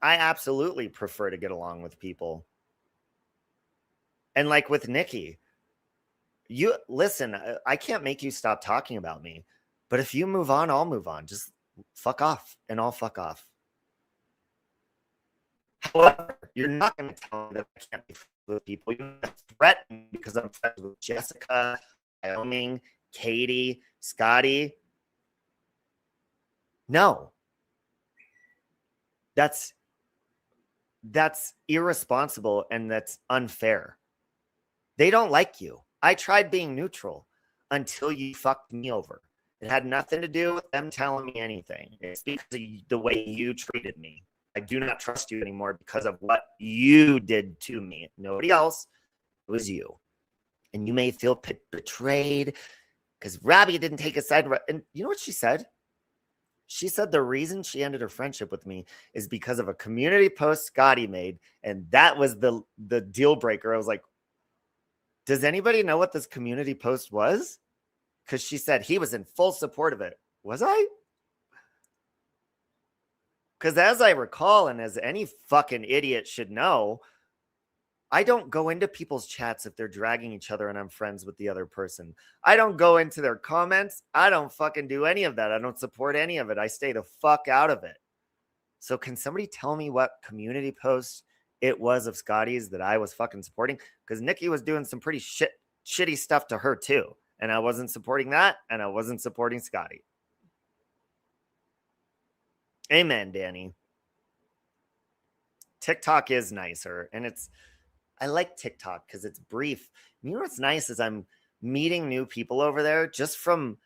I absolutely prefer to get along with people. And like with Nikki, you listen, I can't make you stop talking about me. But if you move on, I'll move on. Just fuck off and I'll fuck off. However, you're not going to tell me that I can't be friends with people. You're going to threaten because I'm friends with Jessica, Wyoming, Katie, Scotty. No. That's irresponsible and that's unfair. They don't like you. I tried being neutral until you fucked me over. It had nothing to do with them telling me anything. It's because of the way you treated me. I do not trust you anymore because of what you did to me. Nobody else. It was you. And you may feel betrayed because Robbie didn't take a side. And you know what she said? She said the reason she ended her friendship with me is because of a community post Scotty made. And that was the deal breaker. I was like, does anybody know what this community post was? Because she said he was in full support of it. Was I? Because as I recall, and as any fucking idiot should know, I don't go into people's chats if they're dragging each other and I'm friends with the other person. I don't go into their comments. I don't fucking do any of that. I don't support any of it. I stay the fuck out of it. So can somebody tell me what community post it was of Scotty's that I was fucking supporting? Because Nikki was doing some pretty shitty stuff to her too. And I wasn't supporting that. And I wasn't supporting Scotty. Amen, Danny. TikTok is nicer. And I like TikTok because it's brief. You know what's nice is I'm meeting new people over there just from,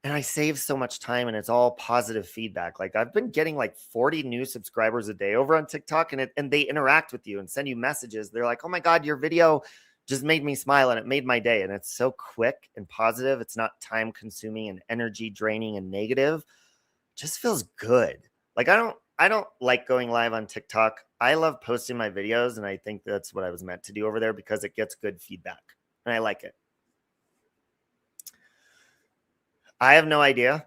and I save so much time and it's all positive feedback. Like I've been getting like 40 new subscribers a day over on TikTok and they interact with you and send you messages. They're like, oh my God, your video just made me smile and it made my day. And it's so quick and positive. It's not time consuming and energy draining and negative. It just feels good. Like I don't like going live on TikTok. I love posting my videos, and I think that's what I was meant to do over there because it gets good feedback, and I like it. I have no idea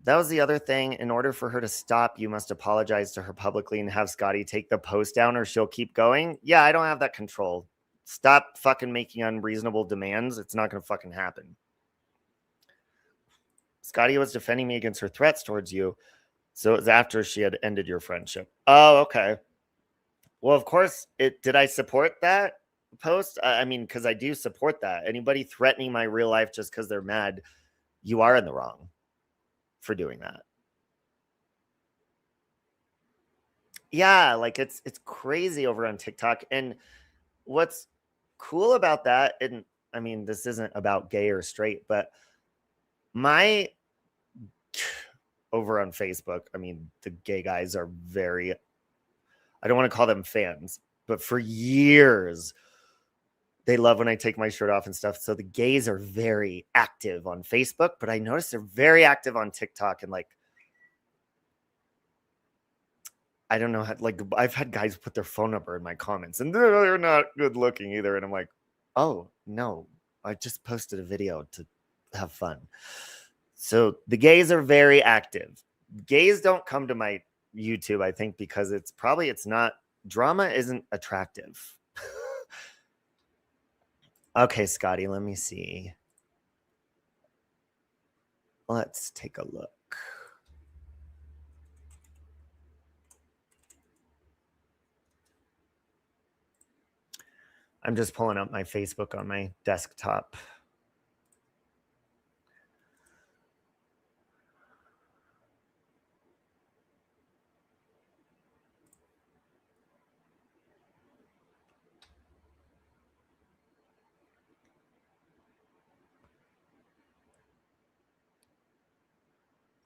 That was the other thing. In order for her to stop, you must apologize to her publicly and have Scotty take the post down or she'll keep going. Yeah, I don't have that control. Stop fucking making unreasonable demands. It's not going to fucking happen. Scotty was defending me against her threats towards you. So it was after she had ended your friendship. Oh, okay. Well, of course, did I support that post? I mean, because I do support that. Anybody threatening my real life just because they're mad, you are in the wrong for doing that. Yeah, like it's crazy over on TikTok. And what's cool about that, and I mean, this isn't about gay or straight, but my over on Facebook, I mean, the gay guys are very, I don't want to call them fans, but for years, they love when I take my shirt off and stuff. So the gays are very active on Facebook, but I noticed they're very active on TikTok. And like, I don't know how, like, I've had guys put their phone number in my comments and they're not good looking either. And I'm like, oh, no, I just posted a video to have fun. So the gays are very active. Gays don't come to my YouTube, I think, because it's not, drama isn't attractive. Okay, Scotty, let me see. Let's take a look. I'm just pulling up my Facebook on my desktop.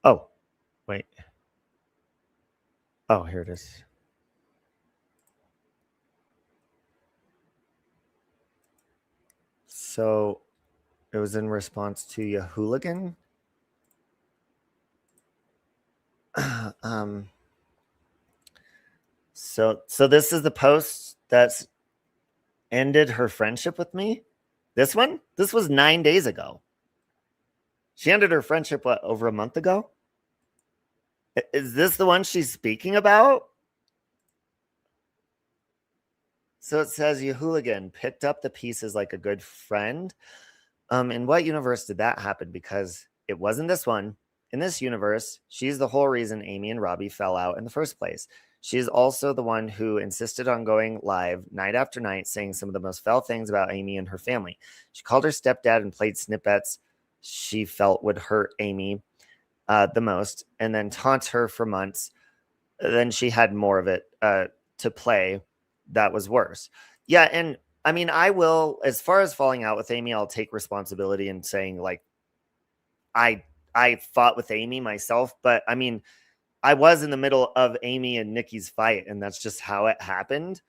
Oh, wait. Oh, here it is. So it was in response to your hooligan. So this is the post that's ended her friendship with me. This one? This was 9 days ago. She ended her friendship, what, over a month ago? Is this the one she's speaking about? So it says, you hooligan picked up the pieces like a good friend. In what universe did that happen? Because it wasn't this one. In this universe, she's the whole reason Amy and Robbie fell out in the first place. She's also the one who insisted on going live night after night, saying some of the most foul things about Amy and her family. She called her stepdad and played snippets she felt would hurt Amy the most, and then taunt her for months. Then she had more of it to play that was worse. Yeah, and I mean, I will, as far as falling out with Amy, I'll take responsibility and saying, like, I fought with Amy myself, but I mean, I was in the middle of Amy and Nikki's fight, and that's just how it happened.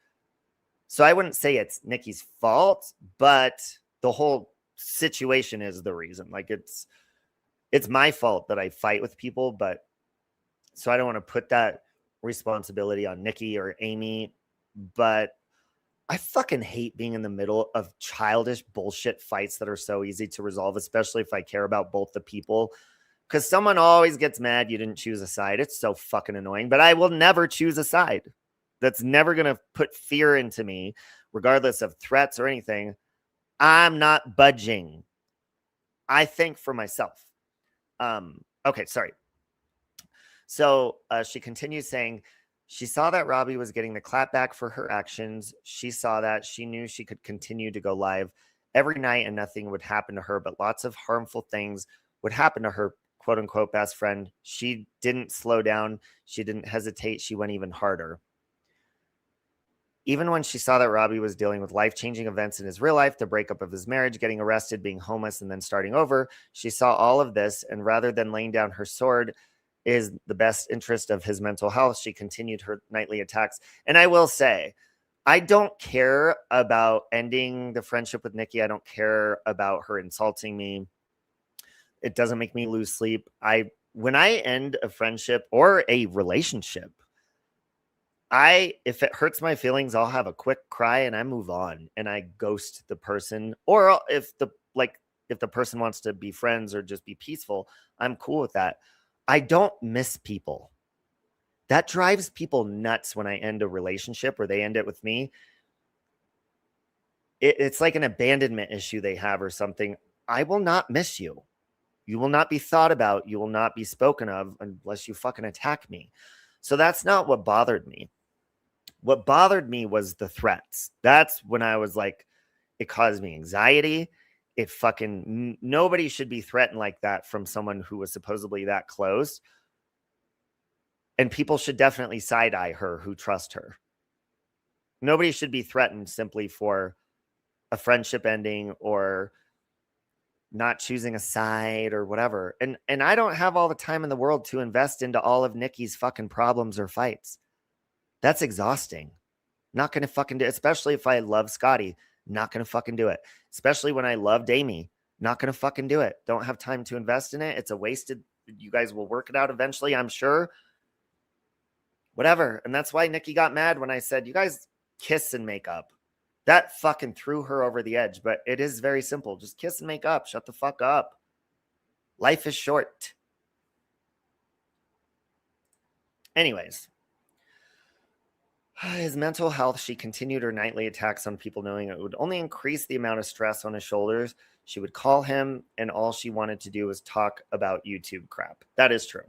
So I wouldn't say it's Nikki's fault, but the whole situation is the reason. Like, it's my fault that I fight with people, but so I don't want to put that responsibility on Nikki or Amy, but I fucking hate being in the middle of childish bullshit fights that are so easy to resolve, especially if I care about both the people. Because someone always gets mad you didn't choose a side. It's so fucking annoying, but I will never choose a side. That's never going to put fear into me, regardless of threats or anything. I'm not budging. I think for myself. Okay, sorry. So she continues saying, she saw that Robbie was getting the clapback for her actions. She saw that. She knew she could continue to go live every night and nothing would happen to her, but lots of harmful things would happen to her quote unquote best friend. She didn't slow down. She didn't hesitate. She went even harder. Even when she saw that Robbie was dealing with life-changing events in his real life, the breakup of his marriage, getting arrested, being homeless, and then starting over, she saw all of this, and rather than laying down her sword is the best interest of his mental health, she continued her nightly attacks. And I will say, I don't care about ending the friendship with Nikki. I don't care about her insulting me. It doesn't make me lose sleep. When I end a friendship or a relationship, if it hurts my feelings, I'll have a quick cry and I move on and I ghost the person. Or if the person wants to be friends or just be peaceful, I'm cool with that. I don't miss people. That drives people nuts when I end a relationship or they end it with me. It's like an abandonment issue they have or something. I will not miss you. You will not be thought about. You will not be spoken of unless you fucking attack me. So that's not what bothered me. What bothered me was the threats. That's when I was like, it caused me anxiety. It fucking, nobody should be threatened like that from someone who was supposedly that close. And people should definitely side eye her who trust her. Nobody should be threatened simply for a friendship ending or not choosing a side or whatever. And I don't have all the time in the world to invest into all of Nikki's fucking problems or fights. That's exhausting. Not going to fucking do it, especially if I love Scotty. Not going to fucking do it. Especially when I loved Amy. Not going to fucking do it. Don't have time to invest in it. It's a wasted, you guys will work it out eventually, I'm sure. Whatever. And that's why Nikki got mad when I said, you guys kiss and make up. That fucking threw her over the edge, but it is very simple. Just kiss and make up. Shut the fuck up. Life is short. Anyways, his mental health, she continued her nightly attacks on people, knowing it would only increase the amount of stress on his shoulders. She would call him, and all she wanted to do was talk about YouTube crap. That is true.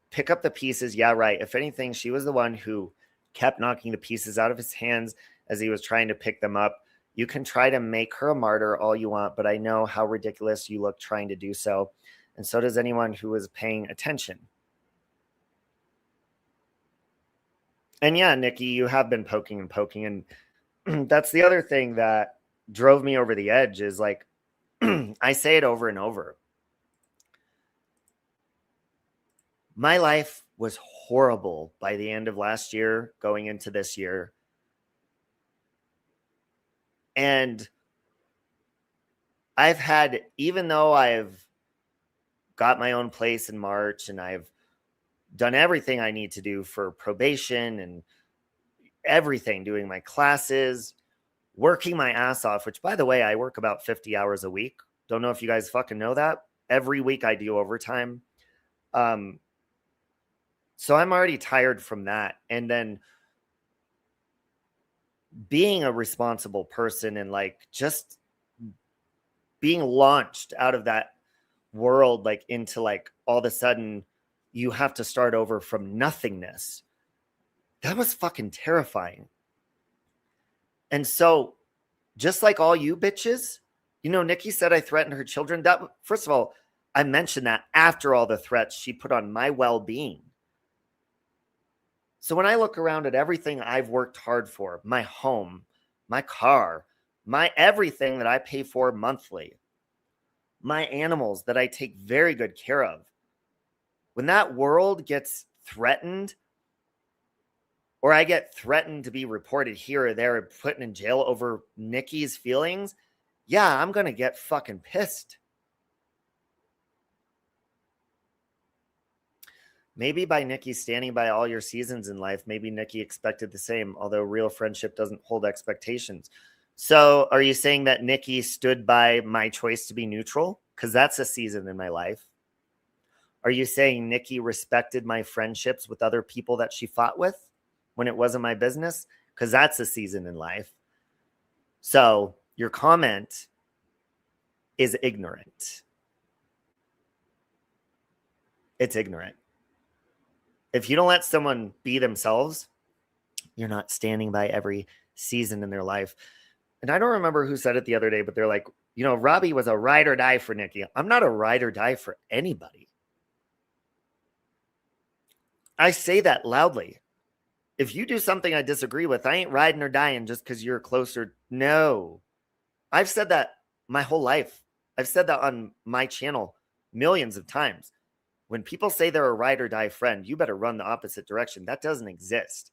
Pick up the pieces. Yeah, right. If anything, she was the one who kept knocking the pieces out of his hands as he was trying to pick them up. You can try to make her a martyr all you want, but I know how ridiculous you look trying to do so. And so does anyone who is paying attention. And yeah, Nikki, you have been poking and poking. And that's the other thing that drove me over the edge is like, I say it over and over. My life was horrible by the end of last year, going into this year. And I've had, even though I've got my own place in March and I've done everything I need to do for probation and everything, doing my classes, working my ass off, which by the way, I work about 50 hours a week. Don't know if you guys fucking know that. Every week I do overtime. So I'm already tired from that. And then being a responsible person and like just being launched out of that world, like into like all of a sudden you have to start over from nothingness. That was fucking terrifying. And so just like all you bitches, you know, Nikki said I threatened her children. That, first of all, I mentioned that after all the threats she put on my well-being. So when I look around at everything I've worked hard for, my home, my car, my everything that I pay for monthly, my animals that I take very good care of, when that world gets threatened, or I get threatened to be reported here or there and put in jail over Nikki's feelings, yeah, I'm going to get fucking pissed. Maybe by Nikki standing by all your seasons in life, maybe Nikki expected the same, although real friendship doesn't hold expectations. So are you saying that Nikki stood by my choice to be neutral? Because that's a season in my life. Are you saying Nikki respected my friendships with other people that she fought with when it wasn't my business? Because that's a season in life. So your comment is ignorant. It's ignorant. If you don't let someone be themselves, you're not standing by every season in their life. And I don't remember who said it the other day, but they're like, you know, Robbie was a ride or die for Nikki. I'm not a ride or die for anybody. I say that loudly. If you do something I disagree with, I ain't riding or dying just because you're closer. No. I've said that my whole life. I've said that on my channel millions of times. When people say they're a ride or die friend, you better run the opposite direction. That doesn't exist.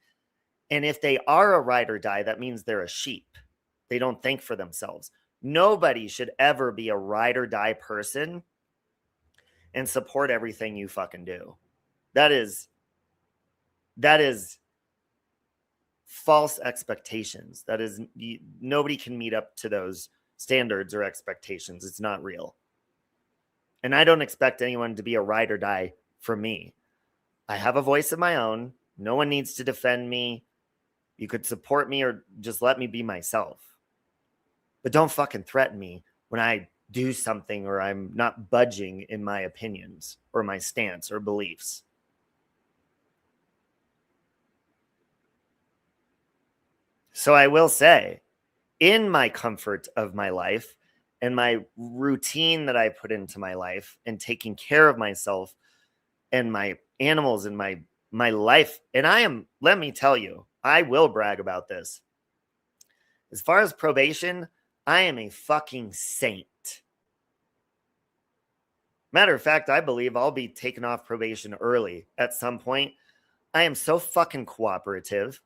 And if they are a ride or die, that means they're a sheep. They don't think for themselves. Nobody should ever be a ride or die person and support everything you fucking do. That is false expectations. That is, nobody can meet up to those standards or expectations. It's not real. And I don't expect anyone to be a ride or die for me. I have a voice of my own. No one needs to defend me. You could support me or just let me be myself. But don't fucking threaten me when I do something or I'm not budging in my opinions or my stance or beliefs. So I will say, in my comfort of my life and my routine that I put into my life and taking care of myself and my animals and my life, and I am, let me tell you, I will brag about this. As far as probation, I am a fucking saint. Matter of fact, I believe I'll be taken off probation early at some point. I am so fucking cooperative.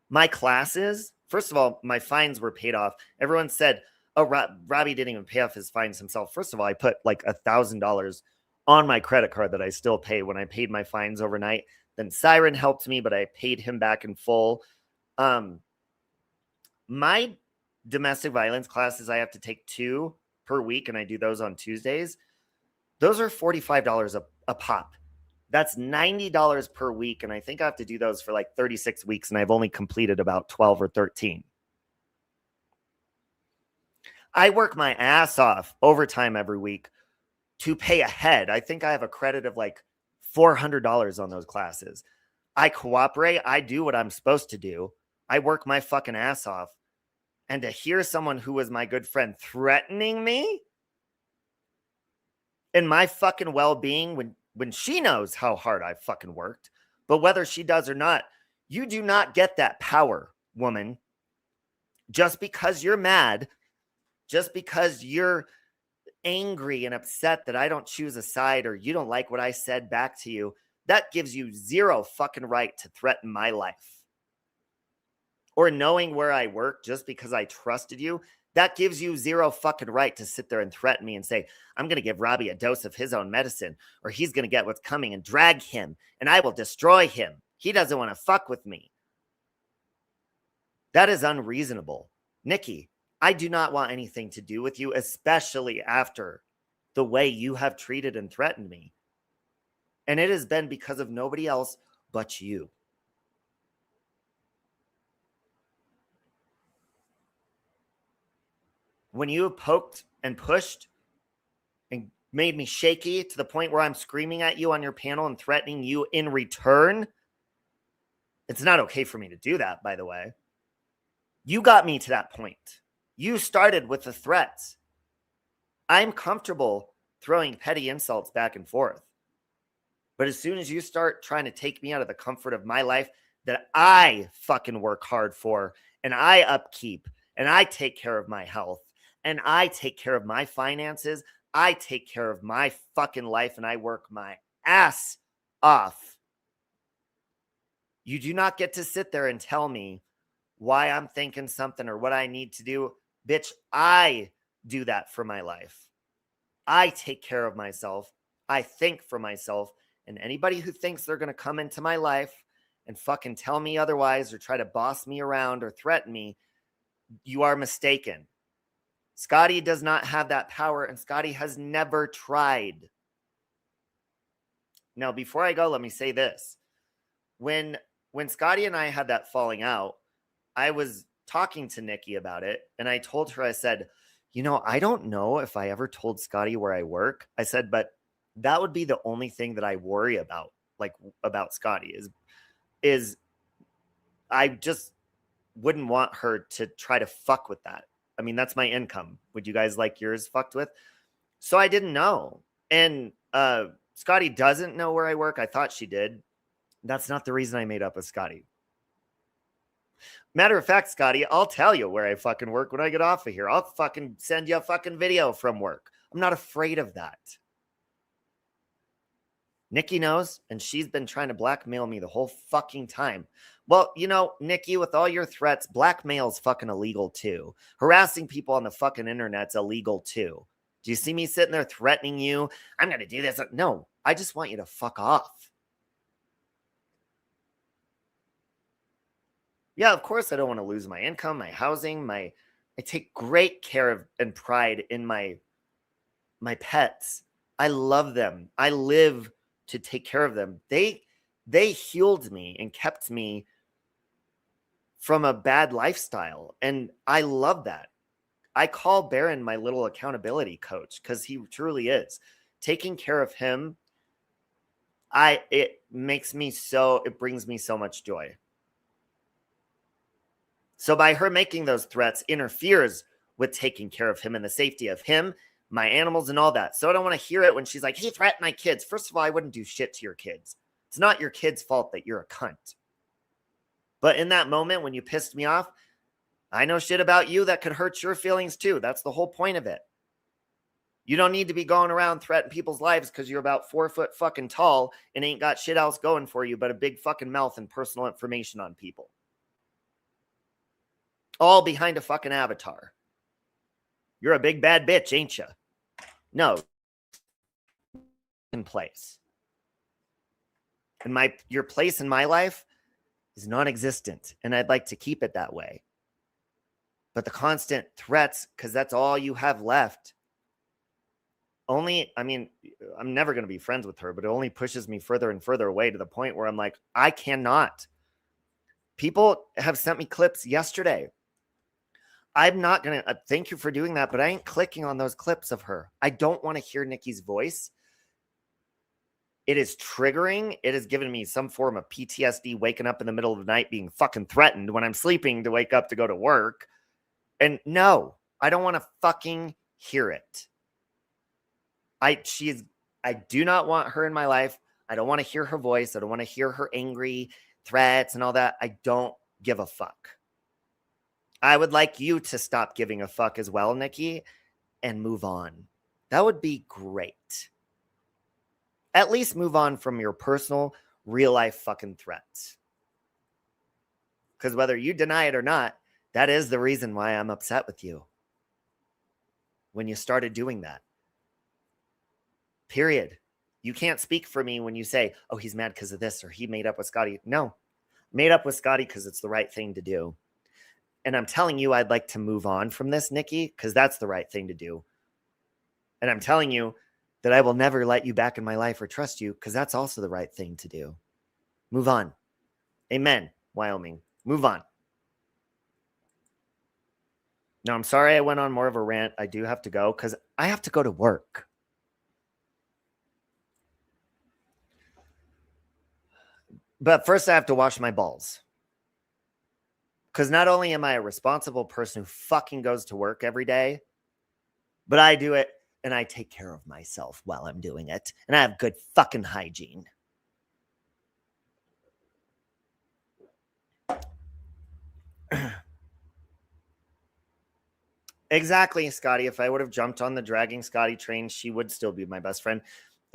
My classes, first of all, my fines were paid off. Everyone said, oh, Robbie didn't even pay off his fines himself. First of all, I put like $1,000 on my credit card that I still pay when I paid my fines overnight. Then Siren helped me, but I paid him back in full. My domestic violence classes, I have to take 2 per week, and I do those on Tuesdays. Those are $45 a pop. That's $90 per week, and I think I have to do those for like 36 weeks, and I've only completed about 12 or 13. I work my ass off overtime every week to pay ahead. I think I have a credit of like $400 on those classes. I cooperate. I do what I'm supposed to do. I work my fucking ass off. And to hear someone who was my good friend threatening me and my fucking well-being when she knows how hard I fucking worked, but whether she does or not, you do not get that power, woman. Just because you're mad, just because you're angry and upset that I don't choose a side or you don't like what I said back to you, that gives you zero fucking right to threaten my life. Or knowing where I work just because I trusted you, that gives you zero fucking right to sit there and threaten me and say, I'm going to give Robbie a dose of his own medicine, or he's going to get what's coming and drag him, and I will destroy him. He doesn't want to fuck with me. That is unreasonable. Nikki, I do not want anything to do with you, especially after the way you have treated and threatened me. And it has been because of nobody else but you. When you have poked and pushed and made me shaky to the point where I'm screaming at you on your panel and threatening you in return, it's not okay for me to do that, by the way. You got me to that point. You started with the threats. I'm comfortable throwing petty insults back and forth. But as soon as you start trying to take me out of the comfort of my life that I fucking work hard for, and I upkeep, and I take care of my health, and I take care of my finances, I take care of my fucking life, and I work my ass off. You do not get to sit there and tell me why I'm thinking something or what I need to do. Bitch, I do that for my life. I take care of myself. I think for myself. And anybody who thinks they're going to come into my life and fucking tell me otherwise or try to boss me around or threaten me, you are mistaken. Scotty does not have that power, and Scotty has never tried. Now, before I go, let me say this. When Scotty and I had that falling out, I was talking to Nikki about it, and I told her, I said, I don't know if I ever told Scotty where I work. I said, but that would be the only thing that I worry about, like about Scotty is I just wouldn't want her to try to fuck with that. I mean, that's my income. Would you guys like yours fucked with? So I didn't know. And Scotty doesn't know where I work. I thought she did. That's not the reason I made up with Scotty. Matter of fact, Scotty, I'll tell you where I fucking work when I get off of here. I'll fucking send you a fucking video from work. I'm not afraid of that. Nikki knows, and she's been trying to blackmail me the whole fucking time. Well, Nikki, with all your threats, blackmail's fucking illegal too. Harassing people on the fucking internet's illegal too. Do you see me sitting there threatening you? I'm going to do this. No, I just want you to fuck off. Yeah, of course I don't want to lose my income, my housing, I take great care of and pride in my my pets. I love them. I live to take care of them. They healed me and kept me from a bad lifestyle. And I love that. I call Baron my little accountability coach because he truly is. Taking care of him, it brings me so much joy. So by her making those threats interferes with taking care of him and the safety of him, my animals, and all that. So I don't want to hear it when she's like, he threatened my kids. First of all, I wouldn't do shit to your kids. It's not your kid's fault that you're a cunt. But in that moment when you pissed me off, I know shit about you that could hurt your feelings too. That's the whole point of it. You don't need to be going around threatening people's lives because you're about 4 foot fucking tall and ain't got shit else going for you but a big fucking mouth and personal information on people. All behind a fucking avatar. You're a big bad bitch, ain't you? No. In place. And your place in my life is non-existent, and I'd like to keep it that way. But the constant threats, because that's all you have left. I'm never going to be friends with her, but it only pushes me further and further away to the point where I'm like, I cannot. People have sent me clips yesterday. I'm not going to, thank you for doing that, but I ain't clicking on those clips of her. I don't want to hear Nikki's voice. It is triggering. It has given me some form of PTSD, waking up in the middle of the night being fucking threatened when I'm sleeping to wake up to go to work. And no, I don't want to fucking hear it. I do not want her in my life. I don't want to hear her voice. I don't want to hear her angry threats and all that. I don't give a fuck. I would like you to stop giving a fuck as well, Nikki, and move on. That would be great. At least move on from your personal, real life fucking threats. Because whether you deny it or not, that is the reason why I'm upset with you. When you started doing that. Period. You can't speak for me when you say, oh, he's mad because of this or he made up with Scotty. No. Made up with Scotty because it's the right thing to do. And I'm telling you, I'd like to move on from this, Nikki, because that's the right thing to do. And I'm telling you that I will never let you back in my life or trust you because that's also the right thing to do. Move on. Amen, Wyoming. Move on. No, I'm sorry I went on more of a rant. I do have to go because I have to go to work. But first I have to wash my balls. Because not only am I a responsible person who fucking goes to work every day, but I do it and I take care of myself while I'm doing it. And I have good fucking hygiene. Exactly, Scotty. If I would have jumped on the dragging Scotty train, she would still be my best friend.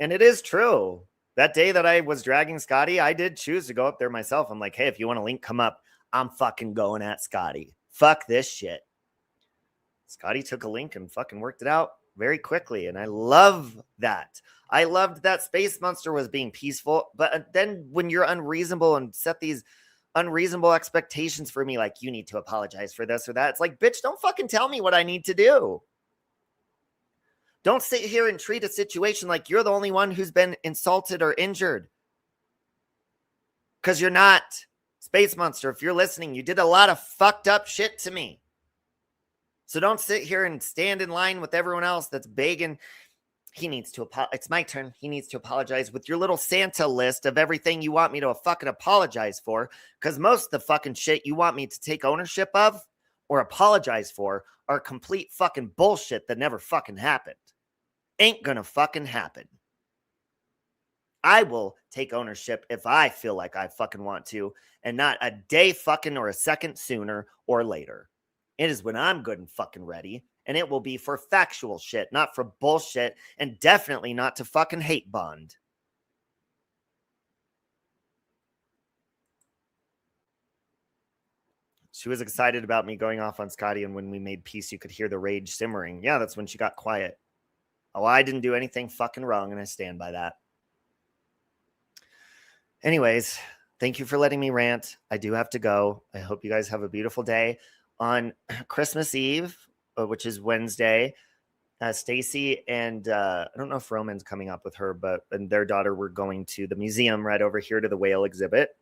And it is true. That day that I was dragging Scotty, I did choose to go up there myself. I'm like, hey, if you want a link, come up. I'm fucking going at Scotty. Fuck this shit. Scotty took a link and fucking worked it out very quickly. And I love that. I loved that Space Monster was being peaceful. But then when you're unreasonable and set these unreasonable expectations for me, like you need to apologize for this or that. It's like, bitch, don't fucking tell me what I need to do. Don't sit here and treat a situation like you're the only one who's been insulted or injured. Because you're not. Space Monster, if you're listening, you did a lot of fucked up shit to me. So don't sit here and stand in line with everyone else that's begging. He needs to apologize. It's my turn. He needs to apologize with your little Santa list of everything you want me to fucking apologize for. Because most of the fucking shit you want me to take ownership of or apologize for are complete fucking bullshit that never fucking happened. Ain't gonna fucking happen. I will take ownership if I feel like I fucking want to, and not a day fucking or a second sooner or later. It is when I'm good and fucking ready, and it will be for factual shit, not for bullshit, and definitely not to fucking hate bond. She was excited about me going off on Scotty, and when we made peace, you could hear the rage simmering. Yeah, that's when she got quiet. Oh, I didn't do anything fucking wrong, and I stand by that. Anyways, thank you for letting me rant. I do have to go. I hope you guys have a beautiful day. On Christmas Eve, which is Wednesday, Stacy and I don't know if Roman's coming up with her, and their daughter were going to the museum right over here to the whale exhibit.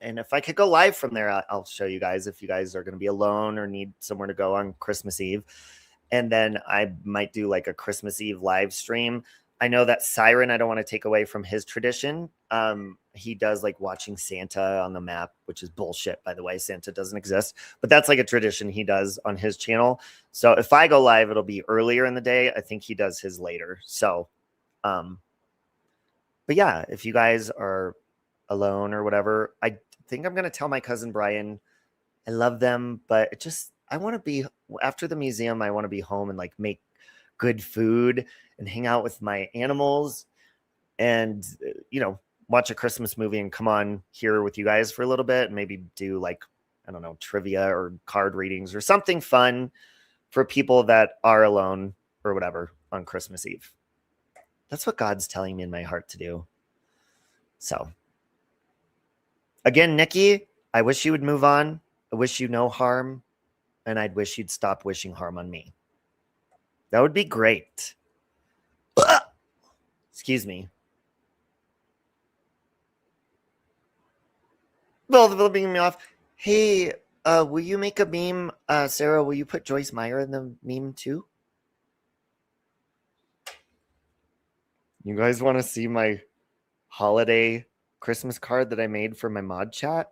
And if I could go live from there, I'll show you guys if you guys are going to be alone or need somewhere to go on Christmas Eve. And then I might do like a Christmas Eve live stream. I know that Siren, I don't want to take away from his tradition. He does like watching Santa on the map, which is bullshit, by the way. Santa doesn't exist, but that's like a tradition he does on his channel. So if I go live, it'll be earlier in the day. I think he does his later. So, but yeah, if you guys are alone or whatever, I think I'm going to tell my cousin Brian, I love them, but it just, I want to be, after the museum, I want to be home and like make good food and hang out with my animals and, you know, watch a Christmas movie and come on here with you guys for a little bit and maybe do like, I don't know, trivia or card readings or something fun for people that are alone or whatever on Christmas Eve. That's what God's telling me in my heart to do. So again, Nikki, I wish you would move on. I wish you no harm. And I'd wish you'd stop wishing harm on me. That would be great. Excuse me. Both of them being me off. Hey, will you make a meme? Sarah, will you put Joyce Meyer in the meme too? You guys want to see my holiday Christmas card that I made for my mod chat?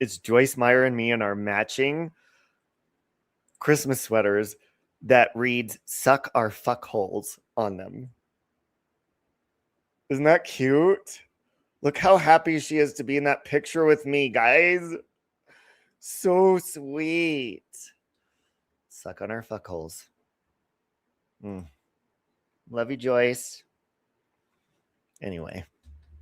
It's Joyce Meyer and me in our matching Christmas sweaters that reads "Suck our fuckholes" on them. Isn't that cute? Look how happy she is to be in that picture with me, guys. So sweet. Suck on our fuckholes. Love you, Joyce. Anyway,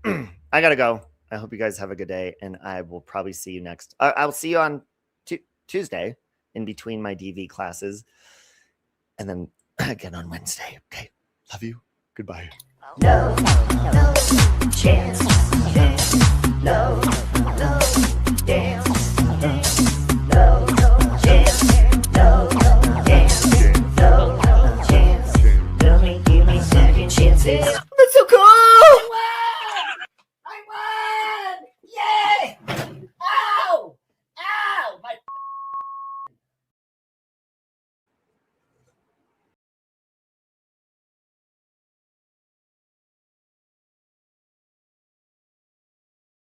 I gotta go. I hope you guys have a good day, and I will probably see you next. I'll see you on Tuesday in between my DV classes, and then again on Wednesday. Okay, love you. Goodbye. No chance.